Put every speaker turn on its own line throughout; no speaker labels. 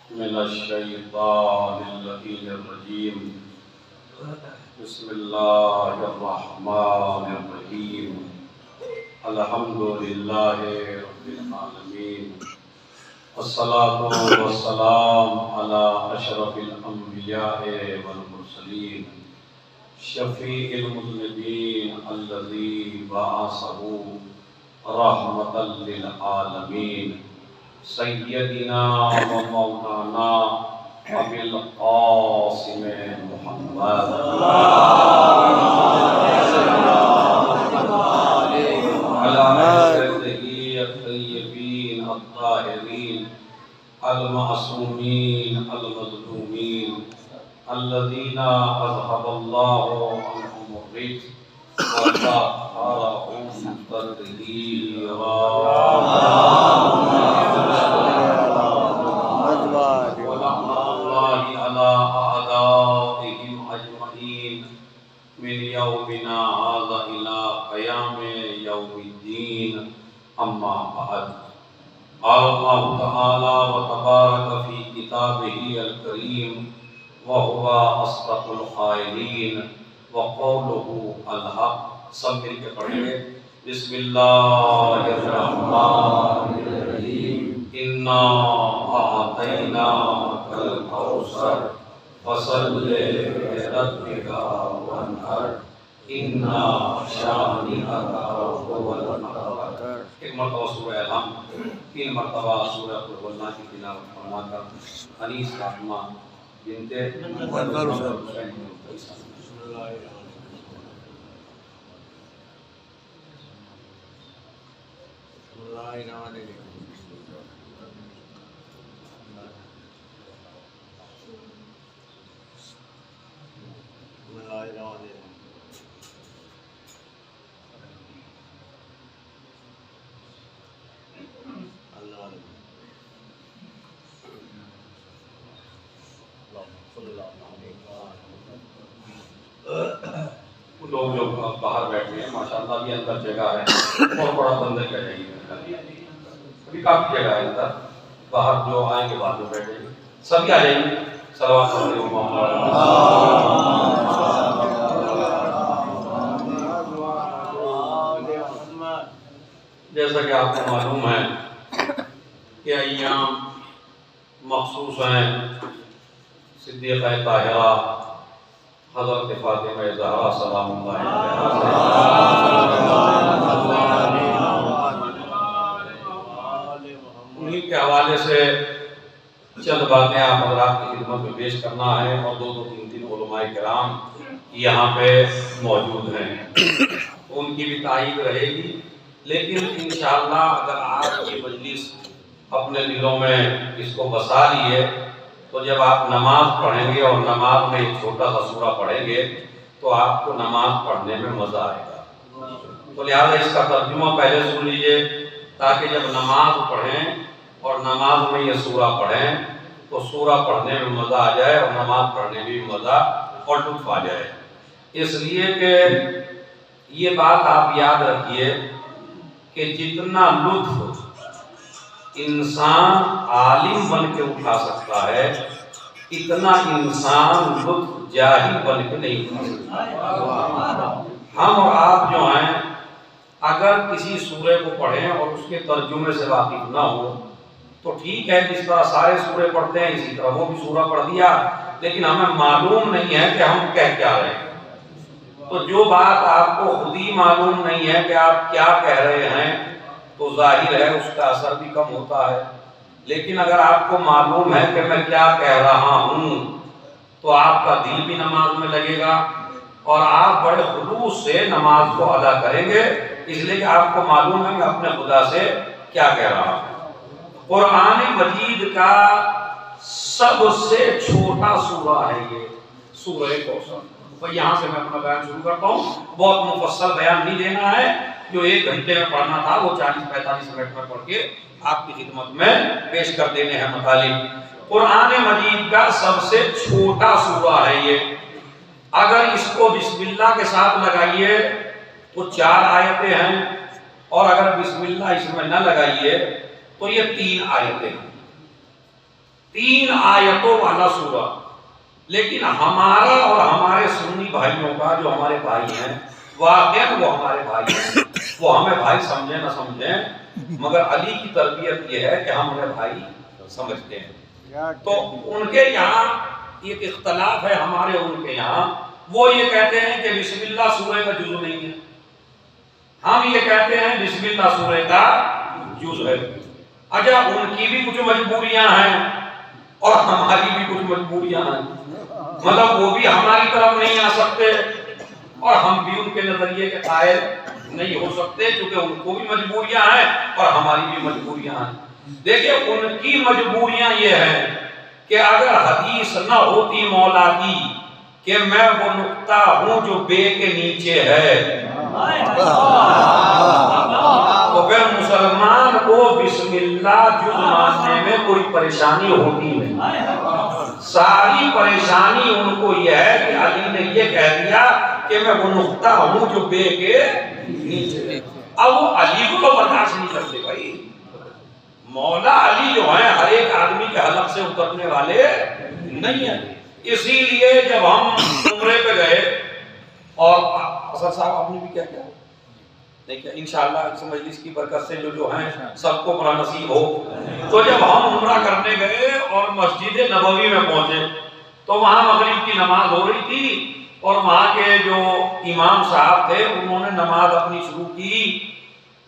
من الشیطان اللعین الرجیم بسم اللہ الرحمن الرحیم الحمد للہ رب العالمین والصلاة والسلام علی اشرف الانبیاء والمرسلین شفیع المذنبین الذی بعثہ رحمتا للعالمین سیدنا و مولانا ابی القاسم محمد علی سیدہ الطیبین الطاہرین المعصومین المظلومین الذین اذهب اللہ عنہم الرجس وطہرہم تطہیرا من یومنا هذا الى قیام یوم الدین اما بعد قال اللہ تعالی وتبارک فی کتابہ الکریم وهو اصدق القائلین وقولہ الحق۔ سب مل کے پڑھیں گے بسم اللہ الرحمن الرحیم انا اعطیناک الکوثر فصل لربک وانحر ان شانئک هو الابتر۔ ایک مرتبہ سورہ الحمد، 3 مرتبہ سورہ قل هو اللہ کی تلاوت فرما کر انیس فاطمہ بنت حسین لوگ جو باہر بیٹھے ہیں ماشاءاللہ بھی اندر جگہ ہے اور بڑا اندر کیا جائیے ابھی کافی جگہ ہے اندر، باہر جو آئیں گے بعد میں بیٹھیں گے سبھی آ جائیں گے۔ صلوات جیسا کہ آپ کو معلوم ہے کہ ایام مخصوص ہیں صدیقہ طاہرہ حضرت فاطمہ زہرا سلام اللہ انہی کے حوالے سے چند باتیں آپ حضرات کی خدمت میں پیش کرنا ہے، اور 2-3 علماء کرام یہاں پہ موجود ہیں، ان کی بھی تائید رہے گی، لیکن انشاءاللہ اگر آپ کی مجلس اپنے دلوں میں اس کو بسا لیے تو جب آپ نماز پڑھیں گے اور نماز میں ایک چھوٹا سا سورہ پڑھیں گے تو آپ کو نماز پڑھنے میں مزہ آئے گا۔ تو لہٰذا اس کا ترجمہ پہلے سن لیجئے تاکہ جب نماز پڑھیں اور نماز میں یہ سورہ پڑھیں تو سورہ پڑھنے میں مزہ آ جائے اور نماز پڑھنے میں بھی مزہ اور لطف آ جائے۔ اس لیے کہ یہ بات آپ یاد رکھیے کہ جتنا لطف انسان عالم بن کے اٹھا سکتا ہے اتنا انسان لطف جاہل بن کے نہیں اٹھا سکتا۔ ہم اور آپ جو ہیں اگر کسی سورے کو پڑھیں اور اس کے ترجمے سے واقف نہ ہو تو ٹھیک ہے، جس طرح سارے سورے پڑھتے ہیں اسی طرح وہ بھی سورہ پڑھ دیا، لیکن ہمیں معلوم نہیں ہے کہ ہم کہہ کیا رہے ہیں۔ تو جو بات آپ کو خود ہی معلوم نہیں ہے کہ آپ کیا کہہ رہے ہیں تو ظاہر ہے اس کا اثر بھی کم ہوتا ہے، لیکن اگر آپ کو معلوم ہے کہ میں کیا کہہ رہا ہوں تو آپ کا دل بھی نماز میں لگے گا اور آپ بڑے خلوص سے نماز کو ادا کریں گے، اس لیے کہ آپ کو معلوم ہے میں اپنے خدا سے کیا کہہ رہا ہوں۔ قرآن مجید کا سب سے چھوٹا سورہ ہے یہ سورہ کوثر۔ تو یہاں سے میں اپنا بیان شروع کرتا ہوں، بہت مفصل بیان نہیں دینا ہے، جو 1 گھنٹے میں پڑھنا تھا وہ 40-45 منٹ میں پڑھ کے آپ کی خدمت میں پیش کر دینے ہیں مطالب۔ قرآن مجید کا سب سے چھوٹا سورہ ہے یہ، اگر اس کو بسم اللہ کے ساتھ لگائیے تو 4 آیتیں ہیں، اور اگر بسم اللہ اس میں نہ لگائیے تو یہ 3 آیتیں ہیں۔ 3 آیتوں والا سورہ، لیکن ہمارا اور ہمارے سنی بھائیوں کا جو ہمارے بھائی ہیں واقعاً وہ ہمارے بھائی ہیں، وہ ہمیں بھائی سمجھیں نہ سمجھیں، مگر علی کی تربیت یہ ہے کہ ہم انہیں بھائی سمجھتے ہیں۔ تو ان کے یہاں ایک اختلاف ہے ہمارے ان کے یہاں، وہ یہ کہتے ہیں کہ بسم اللہ سورہ کا جزء نہیں ہے، ہم یہ کہتے ہیں بسم اللہ سورہ کا جزء ہے۔ اچھا ان کی بھی کچھ مجبوریاں ہیں اور ہماری بھی کچھ مجبوریاں ہیں، مطلب وہ بھی ہماری طرف نہیں آ سکتے اور ہم بھی ان کے نظریے کے قائل نہیں ہو سکتے، کیونکہ ان کو بھی مجبوریاں ہیں اور ہماری بھی مجبوریاں ہیں۔ دیکھیں ان کی مجبوریاں یہ ہیں کہ اگر حدیث نہ ہوتی مولا کی کہ میں وہ نقطہ ہوں جو بے کے نیچے ہے، تو پھر مسلمان کو بسم اللہ جز ماننے میں کوئی پریشانی ہوتی نہیں۔ ساری پریشانی ان کو یہ ہے کہ علی نے یہ کہہ دیا کہ میں وہ نقطہ ہوں جو بے کے نیچے۔ اب وہ علی کو تو برداشت نہیں کرتے بھائی، مولا علی جو ہیں ہر ایک آدمی کے حلق سے اترنے والے نہیں ہیں۔ اسی لیے جب ہم عمرے پہ گئے اور اصل صاحب آپ نے بھی کیا کیا دیکھیں انشاءاللہ اس مجلس کی برکت سے جو ہیں سب کو بڑا نصیب ہو، تو جب ہم عمرہ کرنے گئے اور مسجد نبوی میں پہنچے تو وہاں مغرب کی نماز ہو رہی تھی اور وہاں کے جو امام صاحب تھے انہوں نے نماز اپنی شروع کی،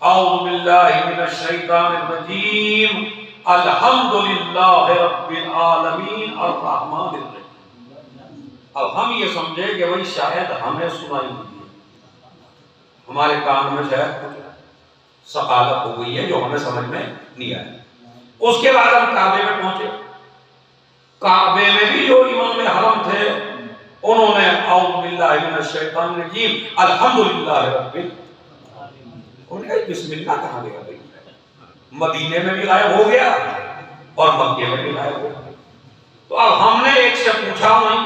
اعوذ باللہ من الشیطان الرجیم الحمدللہ رب العالمین الرحمن الرحیم۔ اب ہم یہ سمجھے کہ وہی شاید ہمیں سنائی نہیں، ہمارے کان میں شاید کچھ ثقافت ہو گئی ہے جو ہمیں سمجھ میں نہیں آئی۔ اس کے بعد ہم کعبے میں پہنچے، کعبے میں بھی جو امام حرم تھے انہوں نے اعوذ باللہ من الشیطان الرجیم الحمدللہ رب العالمین، انہوں نے کہا بسم اللہ کہاں گیا بھائی؟ مدینے میں بھی غائب ہو گیا اور مکے میں بھی غائب ہو گیا۔ تو اب ہم نے ایک سے پوچھا وہیں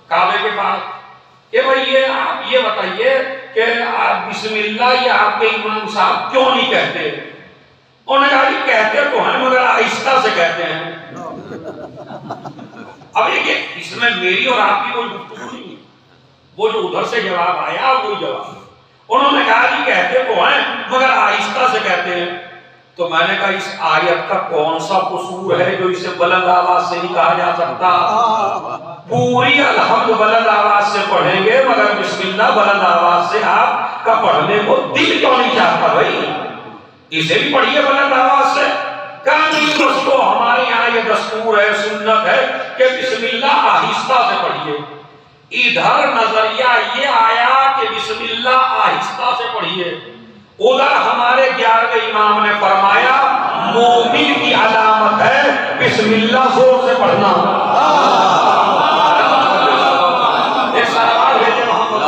کعبے کے پاس کہ بھئی یہ آپ یہ بتائیے کہ آپ بسم اللہ یہ آپ کے امام صاحب کیوں نہیں کہتے؟ انہوں نے کہا کہ کہتے تو ہیں مگر آہستہ سے کہتے ہیں۔ اب یہ اس میں میری اور آپ کی کوئی گفتگو نہیں ہے، وہ جو ادھر سے جواب آیا وہی جواب۔ انہوں نے کہا کہ کہتے تو ہیں مگر آہستہ سے کہتے ہیں۔ تو میں نے کہا اس آیت کا کون سا قصور ہے جو اسے بلند آواز سے نہیں کہا جا سکتا؟ پوری الحمد بلند آواز سے پڑھیں گے مگر بسم اللہ بلند آواز سے آپ کا پڑھنے کو دل کیوں نہیں چاہتا بھائی؟ اسے بھی پڑھیے بلند آواز سے۔ کہیں دوستو ہمارے یہاں یہ دستور ہے، سنت ہے کہ بسم اللہ آہستہ سے پڑھیے۔ ادھر نظریہ یہ آیا کہ بسم اللہ آہستہ سے پڑھیے، ادھر ہمارے 11ویں امام نے فرمایا مومن کی علامت ہے بسم اللہ زور سے پڑھنا۔ ایک سلام بھیجے محمد۔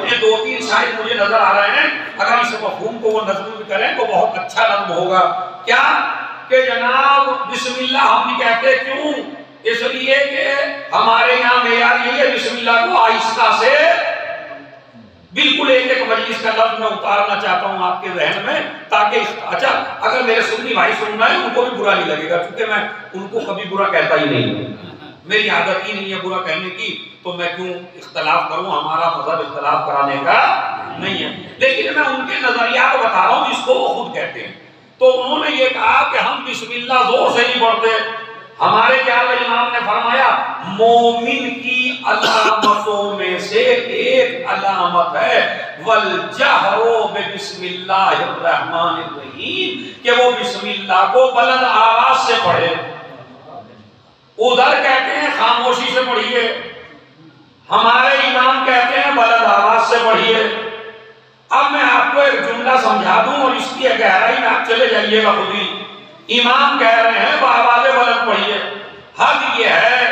یہ 2-3 شاعر مجھے نظر آ رہے ہیں، اگر اس مفہوم کو وہ نظم بھی کریں تو بہت اچھا نظم ہوگا۔ کیا کہ جناب بسم اللہ ہم نہیں کہتے، کیوں؟ اس لیے کہ ہمارے یہاں معیار یہی ہے بسم اللہ کو آہستہ سے، بالکل ایک مجلس کا لفظ میں اتارنا چاہتا ہوں آپ کے ذہن میں تاکہ اچھا اگر میرے سنی بھائی سن رہے ہیں ان کو بھی برا نہیں لگے گا، کیونکہ میں ان کو کبھی برا کہتا ہی نہیں ہوں، میری عادت ہی نہیں ہے برا کہنے کی، تو میں کیوں اختلاف کروں؟ ہمارا مذہب اختلاف کرانے کا نہیں ہے، لیکن میں ان کے نظریات بتا رہا ہوں جس کو وہ خود کہتے ہیں۔ تو انہوں نے یہ کہا کہ ہم بسم اللہ زور سے نہیں پڑھتے۔ ہمارے 11ویں امام نے فرمایا مومن کی علامتوں میں سے ایک علامت ہے والجہر بسم اللہ الرحمن الرحیم، کہ وہ بسم اللہ کو بلند آواز سے پڑھے۔ ادھر کہتے ہیں خاموشی سے پڑھیے، ہمارے امام کہتے ہیں بلند آواز سے پڑھیے۔ اب میں آپ کو ایک جملہ سمجھا دوں اور اس کی گہرائی میں آپ چلے جائیے گا خود ہی۔ امام کہہ رہے ہیں بآواز بلند پڑھیے۔ حد یہ ہے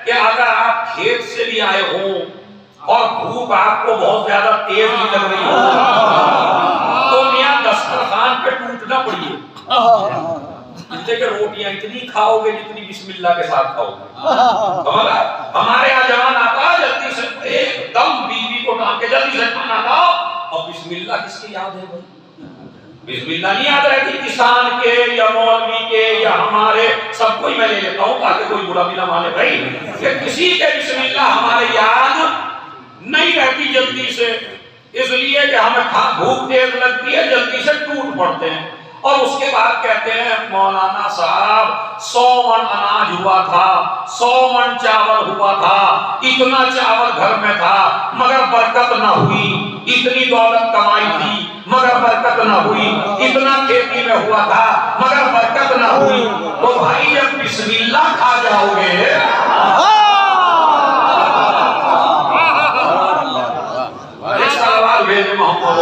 کہ اگر آپ کھیت سے بھی آئے ہوں اور بھوک آپ کو بہت زیادہ تیز نہیں لگ رہی ہو تو میاں دسترخوان پہ ٹوٹ نہ پڑیے، جتنے کہ روٹیاں اتنی کھاؤ گے جتنی بسم اللہ کے ساتھ کھاؤ گے۔ ہمارے یہاں جوان آتا جلدی سے ایک دم بیوی کو ٹانگ کے جلدی سے کھانا کھاؤ، اور بسم اللہ کس کی یاد ہے بھائی؟ بسم اللہ نہیں یاد رہتی کسان کے یا مولوی کے یا ہمارے، سب کو ہی میں لے لیتا ہوں تاکہ کوئی برا بھی نہ مانے بھائی کہ کسی کے بسم اللہ ہمارے یاد نہیں رہتی جلدی سے، اس لیے کہ ہمیں بھوک تیز لگتی ہے، جلدی سے ٹوٹ پڑتے ہیں۔ اور اس کے بعد کہتے ہیں مولانا صاحب 100 من اناج ہوا تھا، 100 من چاول ہوا تھا، اتنا چاول گھر میں تھا مگر برکت نہ ہوئی، اتنی دولت کمائی تھی مگر برکت نہ ہوئی، اتنا کھیتی میں ہوا تھا مگر برکت نہ ہوئی۔ تو بھائی جب بسم اللہ کھا جاؤ گے ایک سوال بھیجے محمد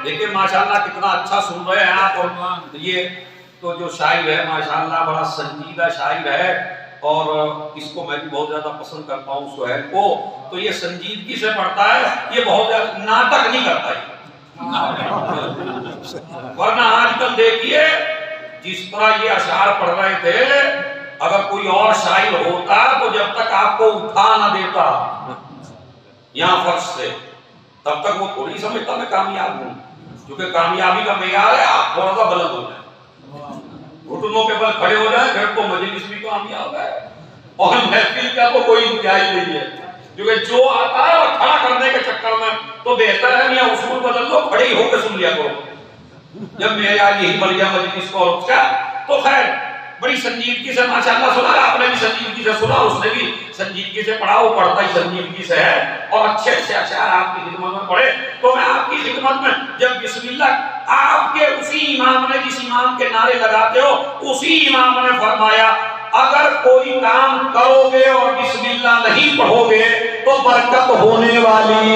دیکھیں ماشاءاللہ کتنا اچھا سن رہے ہیں آپ، اور یہ تو جو شاعر ہے ماشاءاللہ بڑا سنجیدہ شاعر ہے اور اس کو میں بھی بہت زیادہ پسند کرتا ہوں سہیل کو، تو یہ سنجیدگی سے پڑھتا ہے، یہ بہت زیادہ ناٹک نہیں کرتا ہے، ورنہ آج کل دیکھیے جس طرح یہ اشعار پڑھ رہے تھے اگر کوئی اور شاعر ہوتا تو جب تک آپ کو اٹھا نہ دیتا یہاں فرش سے تب تک وہ تھوڑی سمجھتا میں کامیاب ہوں، کیونکہ کامیابی کا معیار ہے آپ تھوڑا سا بلند ہو جائیں، گھٹنوں کے بل کھڑے ہو جائیں پھر تو مجلس بھی کامیاب ہے اور محفل کا تو کوئی انتہائی نہیں ہے، کیونکہ جو آتا ہے اور کھڑا کرنے کے چکر میں تو بہتر ہے میاں اصول بدل لو، کھڑے ہی ہو کے سن لیا کرو۔ جب معیار یہی بن گیا مجلس کو اور اس کا تو خیر بڑی سنجیدگی سے ماشاءاللہ سنا، آپ نے بھی سنجیدگی سے سنا، اس نے بھی سنجیدگی سے پڑھا، وہ پڑھتا ہی سنجیدگی سے ہے اور اچھے اچھے اشعار آپ کی خدمت میں پڑھے۔ تو میں آپ کی خدمت میں جب بسم اللہ آپ کے اسی امام نے جس امام کے نعرے لگاتے ہو اسی امام نے فرمایا اگر کوئی کام کرو گے اور بسم اللہ نہیں پڑھو گے تو برکت ہونے والی،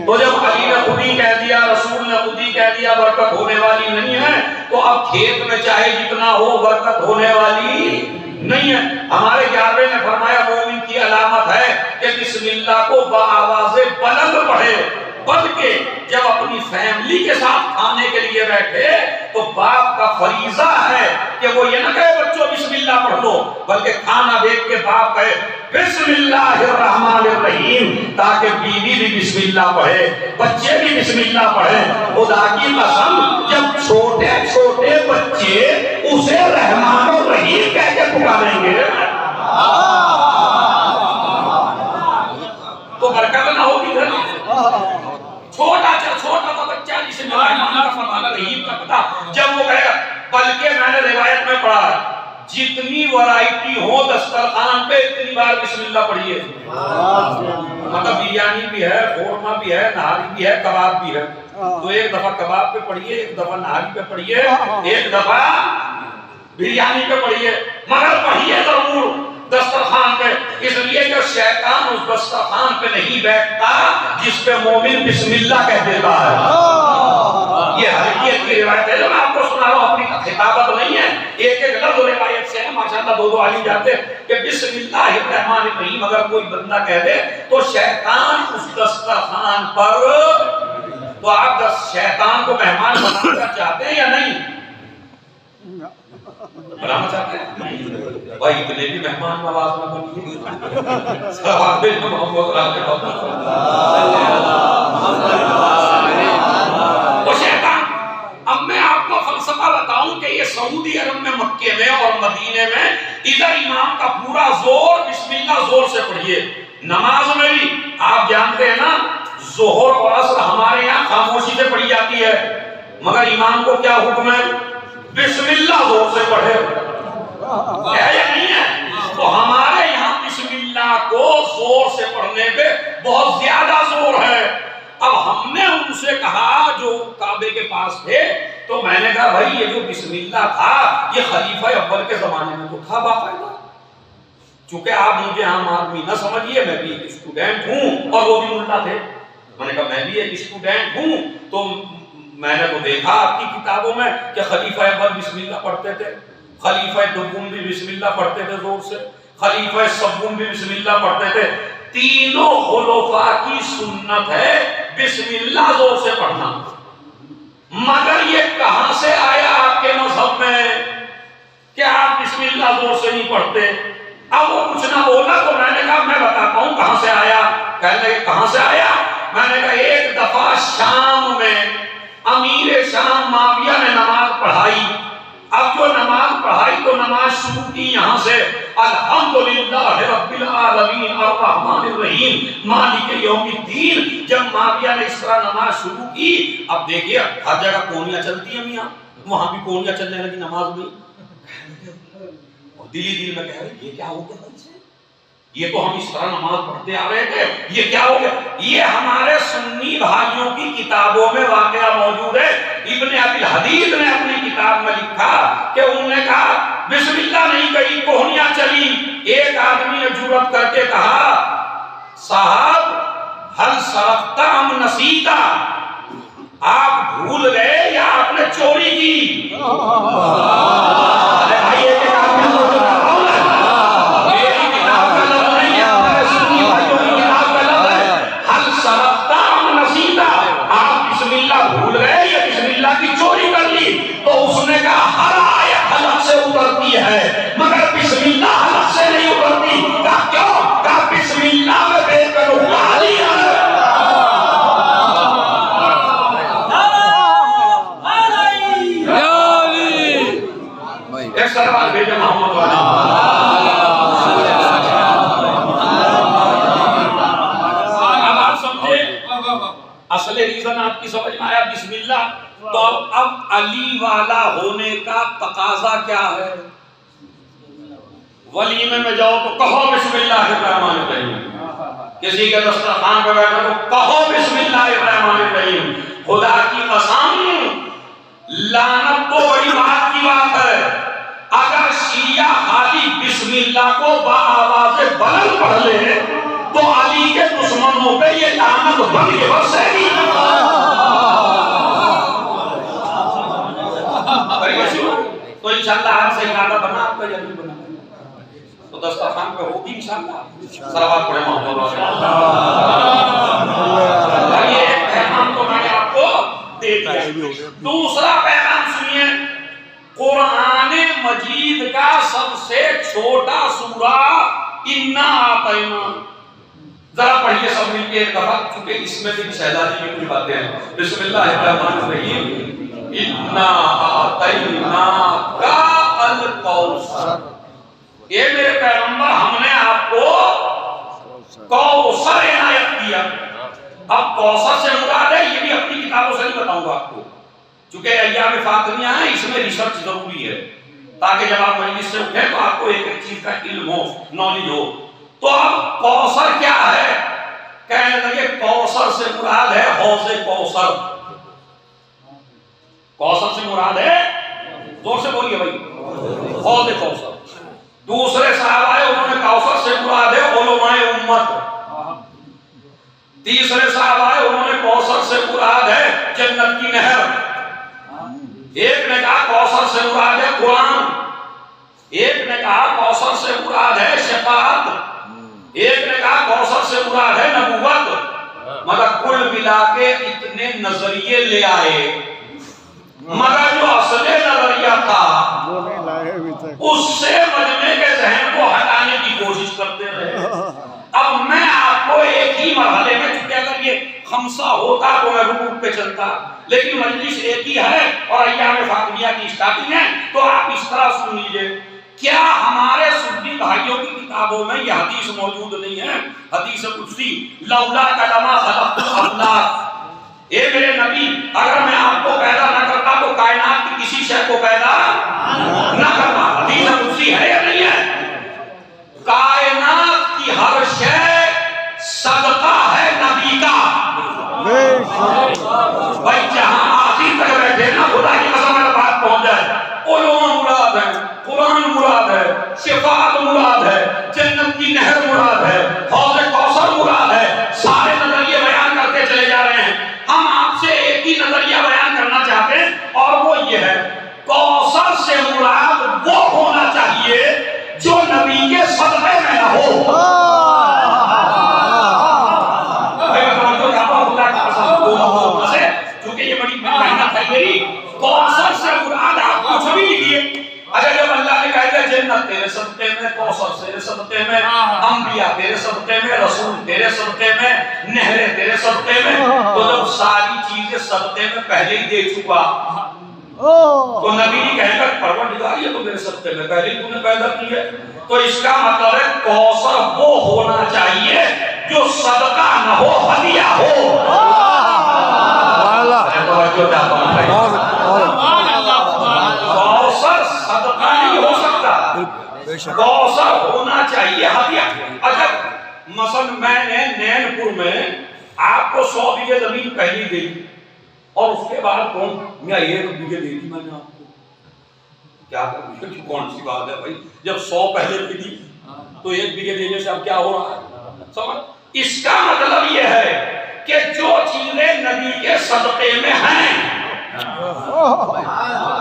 تو جب علی نے خود ہی کہہ دیا، رسول نے خود ہی کہہ دیا برکت ہونے والی نہیں ہے، تو اب کھیت میں چاہے جتنا ہو برکت ہونے والی نہیں ہے۔ ہمارے 11ویں نے فرمایا مومن کی علامت ہے کہ بسم اللہ کو بآواز بلند پڑھے، بلکہ جب اپنی فیملی کے ساتھ کھانے کے لیے بیٹھے تو باپ کا فریضہ ہے کہ وہ یہ نہ کہے بچوں بسم اللہ پڑھ لو، بلکہ کھانا دیکھ کے باپ کہے بسم اللہ الرحمن الرحیم، تاکہ بیوی بھی بسم اللہ پڑھے، بچے بھی بسم اللہ پڑھیں۔ خدا کی قسم جب چھوٹے چھوٹے بچے اسے رحمان الرحیم کہہ کے پکاریں گے تو برکت نہ ہوگی گھر میں۔ چھوٹا سا بچہ جسے رحمان الرحیم کا پتا جب وہ کہے گا، بلکہ میں نے روایت میں پڑھا ہے جتنی ورائٹی ہو دسترخوان پہ اتنی بار بسم اللہ پڑھیے، مطلب بریانی بھی ہے، قورمہ بھی ہے، نہاری بھی ہے، کباب بھی ہے، تو ایک دفعہ کباب پہ پڑھیے، ایک دفعہ نہاری پہ پڑھیے، ایک دفعہ بریانی پہ پڑھیے، مگر پڑھیے ضرور دسترخوان پہ، اس لیے کہ شیطان اس دسترخوان پہ نہیں بیٹھتا جس پہ مومن بسم اللہ کہہ دیتا ہے۔ یہ حقیقت کی روایت ہے جو میں آپ کو سنا رہا ہوں، اپنی خطابت نہیں ہے، ایک ایک لفظ روایت سے ہے، ماشاءاللہ دو علی جاتے کہ بسم اللہ الرحمن الرحیم اگر کوئی بندہ کہہ دے تو شیطان اس دسترخوان پر، تو آپ شیطان کو مہمان بنانا چاہتے ہیں یا نہیں؟ بنانا چاہتے ہیں بھائی، اتنے بھی مہمان نواز نہ بنیے۔ صحابہ محمد وہ شیطان، اب میں آپ کو فلسفہ بتاؤں کہ یہ سعودی عرب میں مکے میں اور مدینے میں ادھر امام کا پورا زور بسم اللہ زور سے پڑھیے، نماز میں بھی آپ جانتے ہیں نا ظہر اور عصر ہمارے یہاں خاموشی سے پڑھی جاتی ہے، مگر امام کو کیا حکم ہے؟ بسم اللہ زور سے پڑھے، ہے یا نہیں ہے؟ تو ہمارے یہاں بسم اللہ کو زور سے پڑھنے پہ بہت زیادہ زور ہے۔ اب ہم نے ان سے کہا جو کعبے کے پاس تھے، تو میں نے کہا بھائی یہ جو بسم اللہ تھا یہ خلیفہ اول کے زمانے میں تو تھا باقاعدہ، چونکہ آپ مجھے عام آدمی نہ سمجھیے، میں بھی ایک اسٹوڈنٹ ہوں اور وہ بھی ملا تھے، میں نے کہا میں بھی ایک اسٹوڈنٹ ہوں، تو میں نے تو دیکھا آپ کی کتابوں میں کہ خلیفہ اول بسم اللہ پڑھتے تھے، خلیفہ دوم بھی بسم اللہ پڑھتے تھے زور سے، خلیفہ سوم بھی بسم اللہ پڑھتے تھے، تینوں خلفاء کی سنت ہے بسم اللہ زور سے پڑھنا، مگر یہ کہاں سے آیا آپ کے مذہب میں کہ آپ بسم اللہ زور سے نہیں پڑھتے؟ اب وہ کچھ نہ بولا شام میں امیر شام معاویہ نے نماز پڑھائی. اب جو نماز پڑھائی تو نماز شروع کی یہاں سے الحمدللہ رب العالمین الرحمن الرحیم مالک یوم الدین. جب معاویہ نے اس طرح نماز شروع کی, اب دیکھیے ہر جگہ کونیاں چلتی ہیں میاں, وہاں بھی کونیاں چلنے لگی نماز میں. دلی دل میں کہہ رہے یہ کیا ہو گیا, یہ تو ہم اس طرح نماز پڑھتے آ رہے تھے, یہ کیا ہو گیا. یہ ہمارے سنی بھائیوں کی کتابوں میں واقعہ موجود ہے. ابن ابی الحدید نے اپنی کتاب میں لکھا کہ انہوں نے کہا بسم اللہ نہیں کہی, کوہنیاں چلی. ایک آدمی نے جرأت کر کے کہا صاحب ہل سرقت ام نسیتا, آپ بھول گئے یا آپ نے چوری کی. ارے بھائی یہ کتاب میں موجود ہے, میری کتاب کا لفظ نہیں ہے, ہمارے سنی بھائیوں کی کتاب کا لفظ ہے. ہل سرقت ام نسیتا, آپ بسم اللہ بھول گئے یا بسم اللہ کی چوری کر لی. تو اس نے کہا ہر آیت حلق سے اترتی ہے مگر بسم اللہ حلق سے نہیں اترتی. کہا کیوں؟ کہا بسم اللہ میں بے قانون علی ہے. ایک سروال بھیجے محمد والا. اب آپ سمجھے اصل ریزن آپ کی سمجھ میں آیا بسم اللہ. تو اب علی والا ہونے کا تقاضا کیا ہے؟ ولیمے میں جاؤ تو کہو بسم اللہ الرحمن الرحیم. کسی کے دسترخوان پہ بیٹھو تو کہو بسم اللہ الرحمن الرحیم. خدا کی قسم لعنت تو بڑی بات کی بات ہے. اگر شیعہ خالی بسم اللہ کو بآواز بلند پڑھ لے تو علی کے دشمنوں پہ یہ لعنت بن کے برسے گی. تو انشاءاللہ آپ سے ارادہ بنا, آپ کا جلدی بنا تو دسترخوان پہ ہوگی انشاءاللہ. صلوات پڑھے محمد. یہ ایک پیغام تو میں نے آپ کو دے دیا. دوسرا پیغام سنیے, قرآن مجید کا سب سے چھوٹا سورہ انا اعطینا. ذرا پڑھیے سب مل کے ایک دفعہ, چونکہ اس میں بھی شہزادی کی کچھ باتیں ہیں. بسم اللہ الرحمن الرحیم. انا اعطینا کا الکوثر. یہ میرے پیغمبر ہم نے آپ کو کوثر عنایت کیا. اب کوثر سے مراد ہے, یہ بھی اپنی کتابوں سے نہیں بتاؤں گا آپ کو, چونکہ ایام فاطمیہ ہیں, اس میں ریسرچ ضروری ہے تاکہ جب آپ مجلس سے اٹھیں تو آپ کو ایک ایک چیز کا علم ہو, نالج ہو. تو اب کوثر کیا ہے؟ کہنے لگے کوثر سے مراد ہے حوض کوثر. کوثر سے مراد ہے, زور سے بولیے بھائی, حوض کوثر. دوسرے صاحب آئے, انہوں نے کوثر سے مراد ہے علماء امت. تیسرے صاحب آئے, انہوں نے کوثر سے مراد ہے جنت کی نہر. ایک نے کہا کوثر سے مراد ہے قرآن. ایک نے کہا کوثر سے مراد ہے شفاعت. ایک نے کہا کوثر سے مراد ہے نبوت. مگر کل ملا کے اتنے نظریے لے آئے, مگر جو اصل نظریہ تھا اس سے مجمع کے ذہن کو ہٹانے کی کوشش کرتے رہے. اب میں آپ کو ایک ہی مرحلے میں, چونکہ اگر یہ خمسہ ہوتا تو میں رکوع پہ چلتا, لیکن مجلس ایک ہی ہے اور ایام فاطمیہ کی اسٹارٹنگ ہے, تو آپ اس طرح سن لیجئے. کیا ہمارے سنی بھائیوں کی کتابوں میں یہ حدیث موجود نہیں ہے؟ حدیث قدسی لولا کلمہ خلقت الافلاک. اے میرے نبی, اگر میں آپ کو پیدا نہ کرتا تو کائنات کی کسی شے کو پیدا نہ کرتا. حدیث قدسی ہے یا نہیں ہے؟ کائنات کی ہر شے صدقہ ہے نبی کا. بھائی جہاں آخر تک بیٹھے نا, خدا کی قسم میں بات پہنچ جائے, علوم مراد ہے, قرآن مراد ہے, شفاعت مراد ہے, جنت کی نہر مراد ہے, حوض کوثر مراد ہے. سارے نظریے بیان کرتے چلے جا رہے ہیں. ہم آپ سے ایک ہی نظریہ بیان کرنا چاہتے ہیں, اور وہ یہ ہے کوثر سے مراد وہ ہونا چاہیے جو نبی کے صدقے میں نہ ہو. کیونکہ یہ بڑی محنت ہے میری, انبیاء تیرے صدقے میں، رسول تیرے صدقے میں، نہریں تیرے صدقے میں، تو جب ساری چیزیں صدقے میں پہلے ہی دے چکا تو نبی نہیں کہے گا پروردگار یہ تو میرے صدقے میں پہلے ہی تو نے پیدا کی ہے. تو اس کا مطلب ہے کوثر وہ ہونا چاہیے جو صدقہ نہ ہو، ہدیہ ہو. کوثر صدقہ نہیں ہو سکتا، کوثر ہونا چاہیے ہدیہ. اگر مثلا میں نے نین پور میں آپ کو 100 بیگھے زمین پہلی دے دی اور اس کے بعد کون میں 1 بیگھے دے دی میں نے آپ کو، کیا کون سی بات ہے بھائی؟ جب 100 پہلے بھی دی تو 1 بیگھے دینے سے اب کیا ہو رہا ہے؟ سمجھ. اس کا مطلب یہ ہے کہ جو چیزیں نبی کے صدقے میں ہیں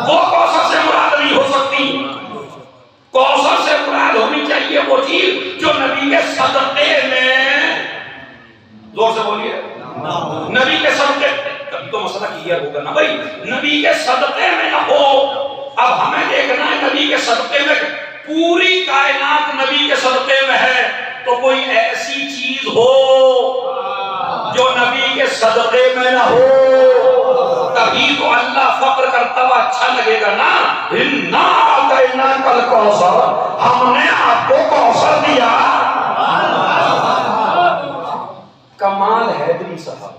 وہ کوثر سے مراد نہیں ہو سکتی. کوثر سے مراد ہونی چاہیے وہ چیز جو نبی کے صدقے میں، زور سے بولیے، نبی کے صدقے. کبھی تو مسئلہ کلیئر ہوگا نا بھائی، نبی کے صدقے میں نہ ہو. اب ہمیں دیکھنا ہے نبی کے صدقے میں، پوری کائنات نبی کے صدقے میں ہے تو کوئی ایسی چیز ہو جو نبی کے صدقے میں نہ ہو، تبھی تو اللہ فخر کرتا ہوا اچھا لگے گا نا. اِنَّا أَعْطَيْنَاكَ الْكَوْثَرَ، ہم نے آپ کو کوثر دیا. کمال حیدری صاحب،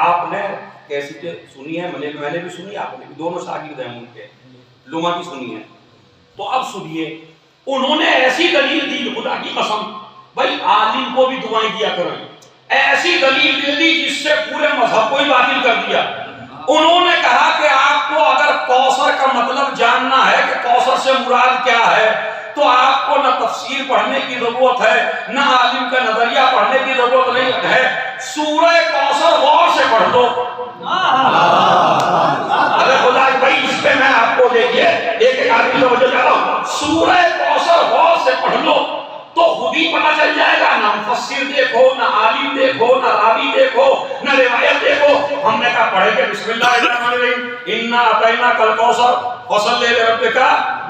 آپ نے کیسی سنی ہے، میں نے بھی سنی، آپ نے بھی، دونوں شاگرد ہیں ان کے، لما کی سنی ہے. تو اب سنیے، انہوں نے ایسی دلیل دی، خدا کی قسم بھائی عالم کو بھی دعائیں دیا کریں، ایسی دلیل دے دی جس سے پورے مذہب کو ہی باطل کر دیا. انہوں نے کہا کہ آپ کو اگر کوثر کا مطلب جاننا ہے کہ کوثر سے مراد کیا ہے تو آپ کو نہ تفسیر پڑھنے کی ضرورت ہے، نہ عالم کا نظریہ پڑھنے کی ضرورت نہیں ہے، سورہ کوثر غور سے پڑھ دو. اگر خدا بھائی اس پہ میں آپ کو دیکھیے ایک آدمی سے وجہ چاہتا ہوں، سورہ کوثر غور سے پڑھ لو تو خود ہی پتہ چل جائے گا. نہ مفسر دیکھو، نہ عالم دیکھو، نہ راوی دیکھو، نہ روایت دیکھو. ہم نے کہا پڑھے کہ بسم اللہ الرحمن الرحیم، اِنَّا أَعْطَيْنَاكَ الْكَوْثَرَ فَصَلِّ لِرَبِّكَ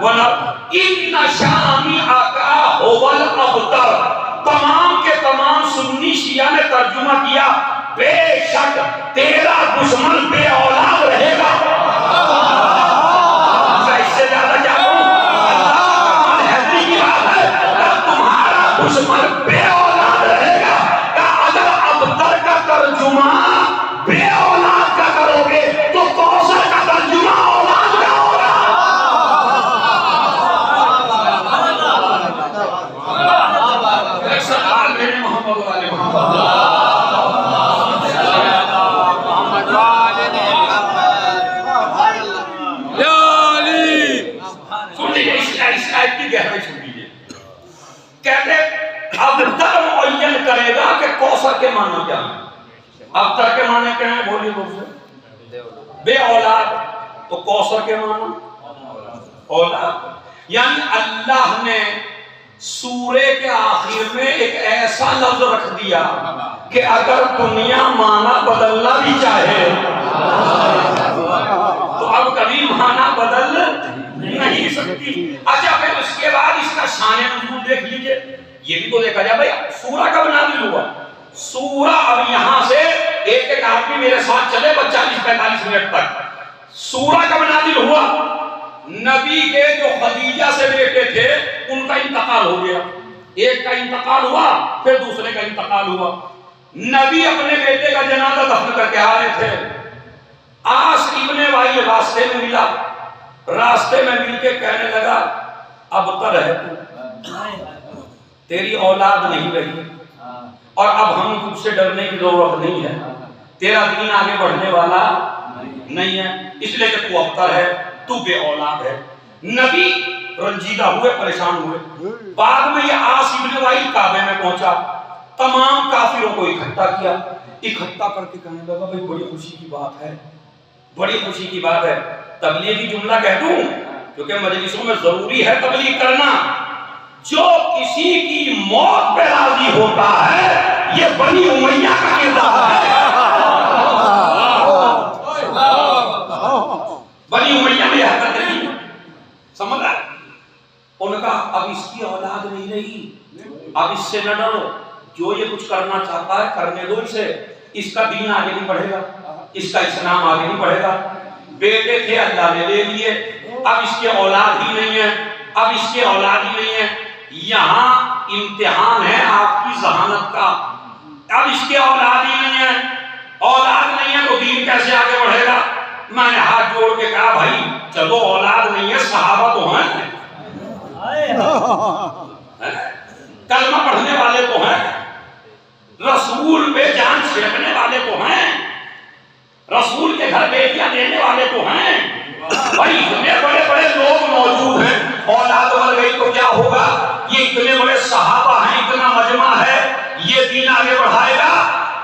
وَانْحَرْ إِنَّ شَانِئَكَ هُوَ الْأَبْتَرُ. تمام کے تمام سنی شیعہ نے ترجمہ کیا، بے شک تیرا دشمن بے اولاد رہے گا. اس سے زیادہ کیا کروں؟ اللہ حیدری کی بات ہے، تمہارا دشمن بے اولاد رہے گا. اگر ابتر کا ترجمہ بے اولاد کا کرو گے تو کوثر کا ترجمہ اولاد کا ہوگا. ایک سوال میرے محمد والے محمد گہرائی سن لیجیے. کہتے ابتر معین کرے گا کہ کوثر کے معنی کیا ہے. ابتر کے معنی کیا ہے؟ بولیے دوسرے، بے اولاد. تو کوثر کے معنی اولاد. یعنی اللہ نے سورے کے آخر میں ایک ایسا لفظ رکھ دیا کہ اگر دنیا معنی بدلنا بھی چاہے تو اب کبھی معنی بدل نہیں سکتی. اچھا پھر اس کے بعد اس کا شان نزول دیکھ لیجئے. یہ بھی تو دیکھا جائے بھائی سورہ کب نازل ہوا. سورہ اب یہاں سے ایک ایک آدمی میرے ساتھ چلے 40-45 منٹ تک. سورہ کب نازل ہوا؟ نبی کے جو خدیجہ سے بیٹے تھے ان کا انتقال ہو گیا. ایک کا انتقال ہوا پھر دوسرے کا انتقال ہوا. نبی اپنے بیٹے کا جنازہ دفن کر کے آ رہے تھے. آس ابن وائل راستے میں ملا. راستے میں مل کے کہنے لگا ابتر ہے تو، تیری اولاد نہیں رہی اور اب ہم تجھ سے ڈرنے کی ضرورت نہیں ہے، تیرا دین آگے بڑھنے والا نہیں ہے، اس لیے کہ تو ابتر ہے، تو بے اولاد ہے. نبی رنجیدہ ہوئے، پریشان ہوئے. بعد میں یہ آس ابن وائل کعبے میں پہنچا، تمام کافروں کو اکٹھا کیا. اکٹھا کر کے کہنے لگا بھائی بڑی خوشی کی بات ہے، بڑی خوشی کی بات ہے. تبلیغی جملہ کہہ دوں کیونکہ مجلسوں میں ضروری ہے تبلیغ کرنا. جو کسی کی موت پہ راضی ہوتا ہے یہ بنی امیہ کا کردار ہے. بنی امیہ میں یہ حرکت نہیں سمجھ رہا. ان کا اب اس کی اولاد نہیں رہی اب اس سے نہ ڈرو، جو یہ کچھ کرنا چاہتا ہے کرنے دو اسے، اس کا دین آگے نہیں بڑھے گا، اس کا اسلام آگے نہیں بڑھے گا۔ بیٹے تھے اللہ نے دے دیے، اب اس کے اولاد ہی نہیں ہے، اب اس کے اولاد ہی نہیں ہے۔ یہاں امتحان ہے آپ کی ذہانت کا، اب اس کے اولاد ہی نہیں ہے، اولاد نہیں ہے تو دین کیسے آگے بڑھے گا؟ میں نے ہاتھ جوڑ کے کہا بھائی چلو اولاد نہیں ہے، صحابہ تو ہیں، کلمہ پڑھنے والے تو ہیں، رسول پہ جان چھڑکنے والے تو ہیں، رسول کے گھر بیٹیاں دینے والے تو ہیں، بھائی اتنے بڑے بڑے لوگ موجود ہیں، اولاد مر گئی تو کیا ہوگا؟ یہ اتنے بڑے صحابہ ہیں، اتنا مجمع ہے، یہ دین آگے بڑھائے گا؟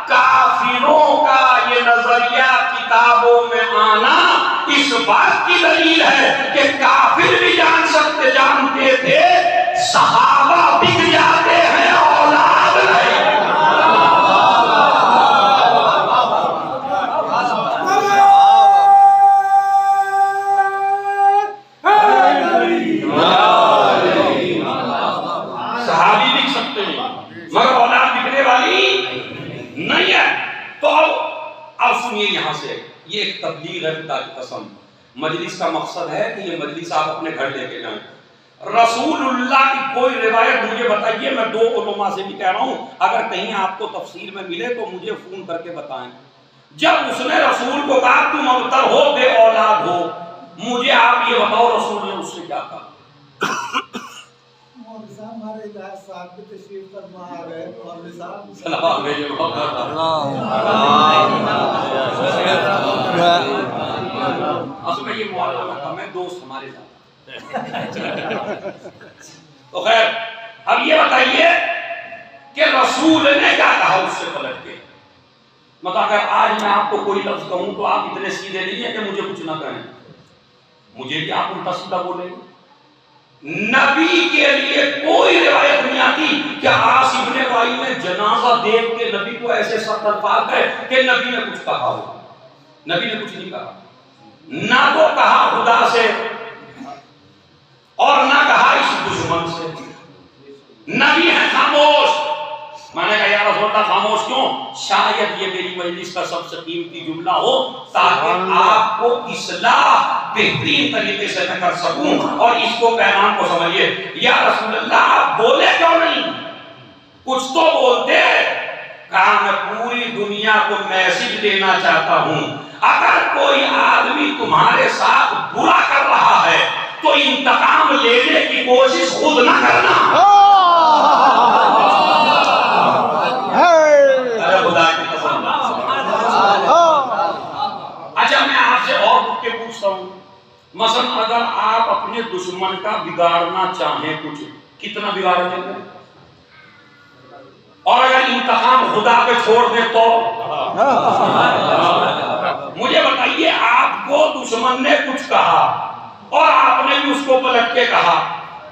کافروں کا یہ نظریہ کتابوں میں آنا اس بات کی دلیل ہے کہ کافر بھی جانتے تھے صحابہ بک جاتے ہیں، اولاد نہیں۔ صحابی بک سکتے ہیں مگر اولاد بکنے والی نہیں ہے۔ تو اب سنیے یہاں سے، یہ ایک تبلیغ ہے خدا کی قسم، مجلس کا مقصد ہے کہ یہ مجلس آپ اپنے گھر لے کے جائیں۔ رسول اللہ کی کوئی روایت مجھے بتائیے، میں دو علماء سے بھی کہہ رہا ہوں، اگر کہیں آپ کو تفسیر میں ملے تو مجھے فون کر کے بتائیں۔ جب اس نے رسول کو کہا تم ابتر ہو بے اولاد ہو، مجھے آپ یہ بتاؤ رسول نے اس سے کیا کہا؟ اصل یہ معلوم ہے دوست ہمارے ساتھ۔ تو خیر اب یہ بتائیے کہ رسول نے کیا کہا اس سے پلٹ کے؟ مطلب اگر آج میں آپ کو کوئی لفظ کہوں تو آپ اتنے سیدھے نہیں ہیں کہ مجھے کچھ نہ کہیں، مجھے بھی آپ الٹا سیدھا بولیں گے۔ نبی کے لیے کوئی روایت نہیں آتی کہ عاص ابن وائل نے جنازہ دیکھ کے نبی کو ایسے سخت الفاظ کہے کہ نبی نے کچھ کہا ہو۔ نبی نے کچھ نہیں کہا، نہ تو کہا خدا سے اور نہ کہا اس دشمن سے۔ نبی ہے خاموش۔ میں نے کہا یا رسول اللہ خاموش کیوں؟ شاید یہ میری مجلس کا سب سے قیمتی جملہ ہو تاکہ آپ کو اصلاح بہترین طریقے سے میں کر سکوں اور اس کو پیغام کو سمجھیے۔ یا رسول اللہ آپ بولے کیوں نہیں؟ کچھ تو بولتے۔ کہا میں پوری دنیا کو میسج دینا چاہتا ہوں، اگر کوئی آدمی تمہارے ساتھ برا کر رہا ہے تو انتقام لینے کی کوشش خود نہ کرنا۔ اچھا میں آپ سے اور پوچھ کے پوچھتا ہوں، مثلا اگر آپ اپنے دشمن کا بگاڑنا چاہیں کچھ، کتنا بگاڑ دیں گے؟ اور اگر انتقام خدا پہ چھوڑ دیں تو؟ مجھے بتائیے آپ کو دشمن نے کچھ کہا اور آپ نے بھی اس کو پلٹ کے کہا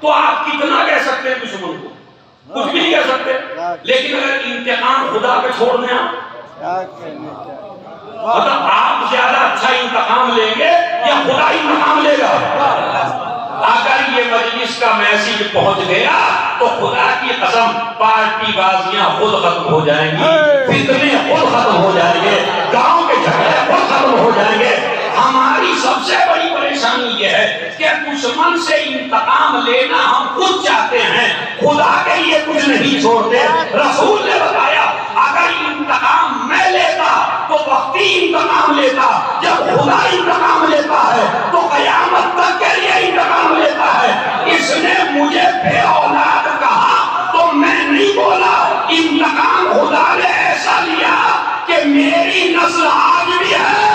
تو آپ کتنا کہہ سکتے ہیں دشمن کو؟ کچھ بھی نہیں کہہ سکتے۔ لیکن اگر انتقام خدا پہ چھوڑ دیں مطلب آپ زیادہ اچھا انتقام لیں گے یا خدا انتقام لے گا؟ اگر یہ مجلس کا میسج پہنچ گیا تو خدا کی قسم پارٹی بازیاں خود ختم ہو جائیں گی، فتنے خود ختم ہو جائیں گے، گاؤں کے جھگڑے خود ختم ہو جائیں گے۔ ہماری سب سے بڑی پریشانی یہ ہے کہ دشمن سے انتقام لینا ہم خود چاہتے ہیں، خدا کے لیے کچھ نہیں چھوڑتے۔ رسول نے بتایا اگر انتقام میں لیتا تو وقتی انتقام لیتا، جب خدا انتقام لیتا ہے تو قیامت تک کے لیے انتقام لیتا ہے۔ اس نے مجھے بے اولاد کہا تو میں نہیں بولا، انتقام خدا نے ایسا لیا کہ میری نسل آج بھی ہے۔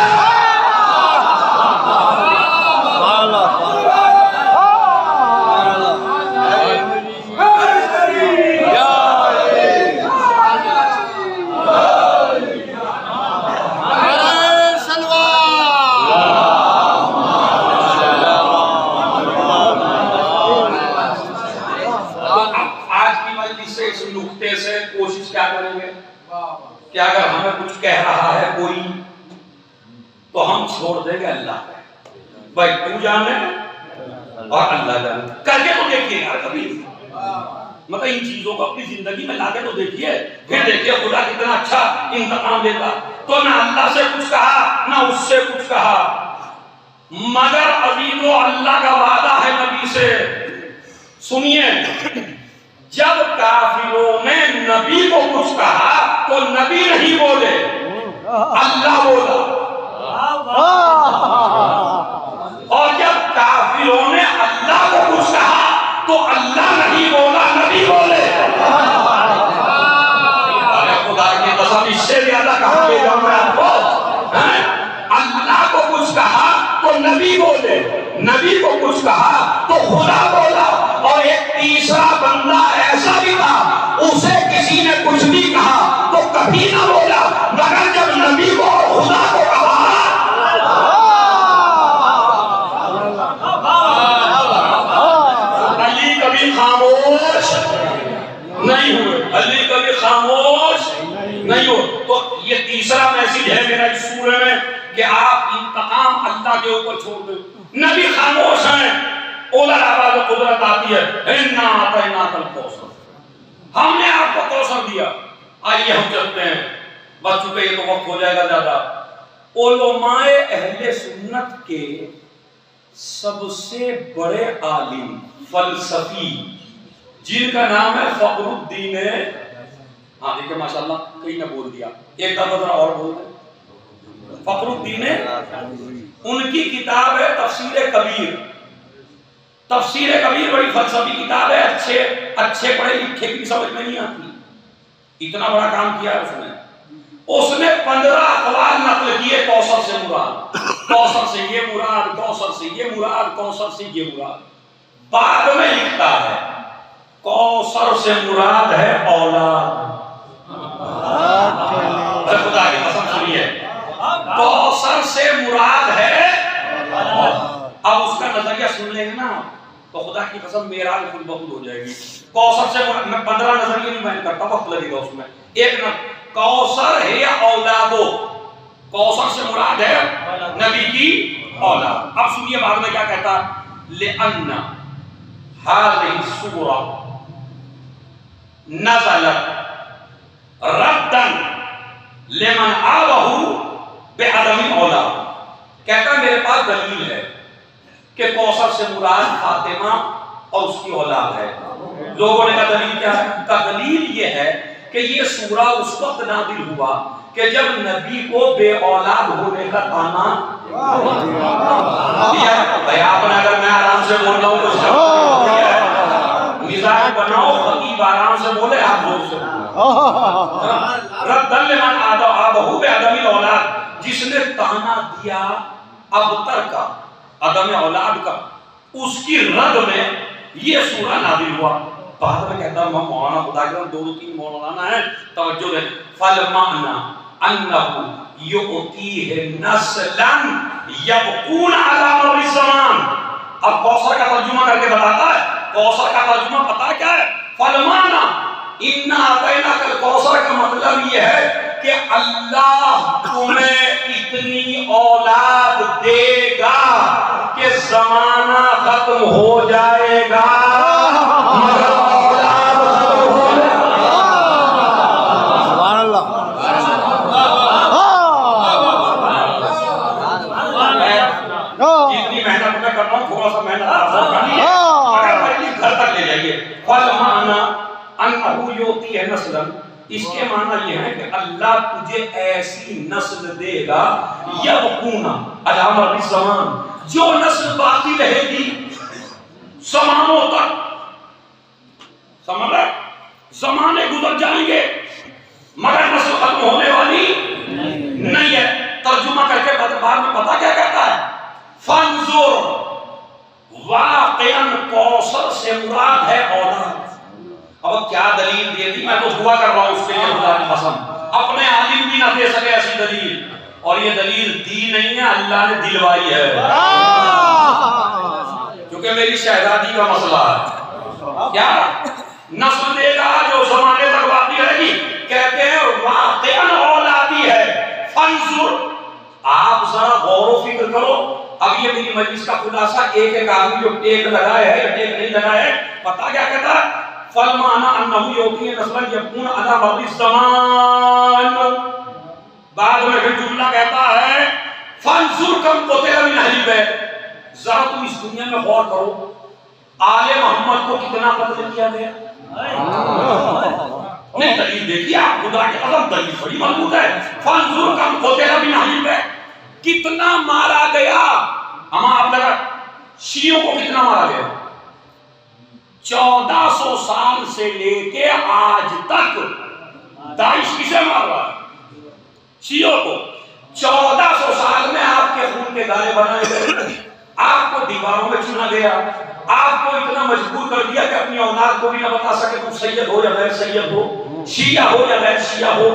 کوشش کیا کریں گے کہ اگر ہمیں کچھ کہہ رہا ہے کوئی تو ہم چھوڑ دیں گے اللہ پہ، بھائی تو جانے اور اللہ جانے، کر کے تو دیکھیے یار کبھی مطلب ان چیزوں کو اپنی زندگی میں لا کے تو دیکھیے، پھر دیکھیے خدا کتنا اچھا انتقام دیتا. تو نہ اللہ سے کچھ کہا نہ اس سے کچھ کہا، مگر عزیزو اللہ کا وعدہ ہے نبی سے. سنیے، جب کافروں نے نبی کو کچھ کہا تو نبی نہیں بولے، اللہ بولا. اور جب کافروں نے اللہ کو کچھ کہا تو اللہ نہیں بولا، نبی بولے. خدا کی قسم، اس سے زیادہ کہاں لے جاؤں میں آپ کو؟ اللہ کو کچھ کہا تو نبی بولے، نبی کو کچھ کہا تو خدا بولا. اور ایک تیسرا بندہ ایسا بھی تھا، اسے کسی نے کچھ بھی کہا تو کبھی نہ بولا، مگر جب نبی کو اور خدا کو کہا علی کبھی خاموش نہیں ہوئے، علی کبھی خاموش نہیں ہو. تو یہ تیسرا میسج ہے میرا اس سورے میں کہ آپ انتقام اللہ کے اوپر چھوڑ دیں. نبی خاموش ہیں، اولل آواز قدرت آتی ہے، اِنَّا أَعْطَيْنَاكَ الْكَوْثَرَ، ہم نے آپ کو کوثر دیا. آئیے ہم چلتے ہیں، بس چونکہ یہ تو وقت ہو جائے گا زیادہ. علماء اہل سنت کے سب سے بڑے عالم فلسفی جن کا نام ہے فخر الدین، ہاں دیکھیں ماشاءاللہ کئی نے بول دیا، ایک دفعہ ذرا اور بول دیں. فخر الدین، ان کی کتاب ہے تفسیر کبیر. تفسیر کبیر بڑی فلسفی کتاب ہے، اچھے پڑھے لکھے کی سمجھ میں نہیں آتی. اتنا بڑا کام کیا ہے اس نے 15 اقوال نقل کیے کوثر سے مراد، کوثر سے یہ مراد، کوثر سے یہ مراد، کوثر سے یہ مراد. بعد میں لکھتا ہے کوثر سے مراد ہے اولاد. خدا کی قسم سنیے، کوثر سے مراد ہے. اب اس کا نظریہ سن لیں گے نا تو خدا کی قسم میراج خود بخود ہو جائے گی. کوثر سے مراد، میں 15 نظریے نہیں بیان کرتا، وقت لگے گا اس میں. ایک کوثر ہے یا اولادو، کوثر سے مراد ہے نبی کی اولاد. اب سنیے بعد میں کیا کہتا، لِأَنَّ هَذِهِ السُّورَةُ نزلت ردا لمن آبہ بعدم اولاد. کہتا میرے پاس دلیل ہے کہ کوثر سے مراد فاطمہ اور اس کی اولاد ہے. لوگوں نے کہا دلیل کیا ہے؟ کا دلیل یہ ہے کہ یہ سورہ اس وقت نازل ہوا کہ جب نبی کو بے اولاد ہونے کا تانا دیا. بھائی آپ نے اگر میں آرام سے بول رہا ہوں تو مزاج بناؤ، خطیب آرام سے بولے، آپ زور سے رد لمن آبہ بعدم اولاد، جس نے تانا دیا ابتر کا، عدم اولاد کا، اس کی رد میں یہ سورہ نازل ہوا. بعد میں کہتا ہوں مولانا خدا کے 2-3 مولانا ہیں، توجہ دیں. فالمعنی انہ یؤتیہ نسلا یبقون علی مر الزمان. اب کوثر کا ترجمہ کر کے بتاتا ہے. کوثر کا ترجمہ پتا کیا ہے؟ فالمعنی اِنَّا أَعْطَيْنَاكَ الْكَوْثَرَ کا مطلب یہ ہے کہ اللہ تمہیں اتنی اولاد دے گا کہ زمانہ ختم ہو جائے گا مگر اولاد ختم ہو جائے گا. سبحان اللہ. جتنی محنت میں کر رہا ہوں تھوڑا سا محنت گھر تک لے جائیے. فالمعنی انہ یؤتی ہے نسلا، اس کے معنی یہ ہے کہ اللہ تجھے ایسی نسل دے گا یبقون علی مر الزمان، جو نسل باقی رہے گی زمانوں تک. سمجھ رہے؟ زمانے گزر جائیں گے مگر نسل ختم ہونے والی نہیں ہے. ترجمہ کر کے بعد میں پتا کیا کہتا ہے؟ فانظر، واقعاً کوثر سے مراد ہے اولاد. اب کیا دلیل دے دی؟ میں تو دعا کر رہا ہوں اس کے لیے خدا کی قسم اپنے عالم بھی نہ دے سکے ایسی دلیل. اور یہ دلیل دی نہیں ہے، اللہ نے دلوائی ہے، کیونکہ میری شہزادی کا مسئلہ ہے. کیا نسل دے گا جو زمانے تک باقی رہے گی. کہتے ہیں واقعاً اولادی ہے. فانظر، آپ ذرا غور و فکر کرو. اب یہ میری مجلس کا خلاصہ ایک آدمی جو ٹیک لگائے ہے یا ٹیک نہیں لگائے ہے، پتا کیا کہتا ہے؟ فالمعنى انه يعطي نسلا يكون على مر الزمان. بعد میں پھر جملہ کہتا ہے فانظر کم قتل من اہل بیت، ذرا تم اس دنیا میں غور کرو آل محمد کو کتنا قتل کیا گیا. نہیں دلیل دیکھیے آپ، خدا کی قسم دلیل بڑی مضبوط ہے. فانظر کم قتل من اہل بیت، کتنا مارا گیا. ہم آپ لگا شیعوں کو کتنا مارا گیا؟ 1400 سال سے لے کے آج تک داعش کسے مار رہا ہے؟ شیعوں کو. 1400 سال میں آپ کے خون کے دانے بنائے گئے، آپ کو دیواروں میں چنا گیا، آپ کو اتنا مجبور کر دیا کہ اپنی اولاد کو بھی نہ بتا سکے تم سید ہو یا غیر سید ہو، شیعہ ہو یا غیر شیعہ ہو.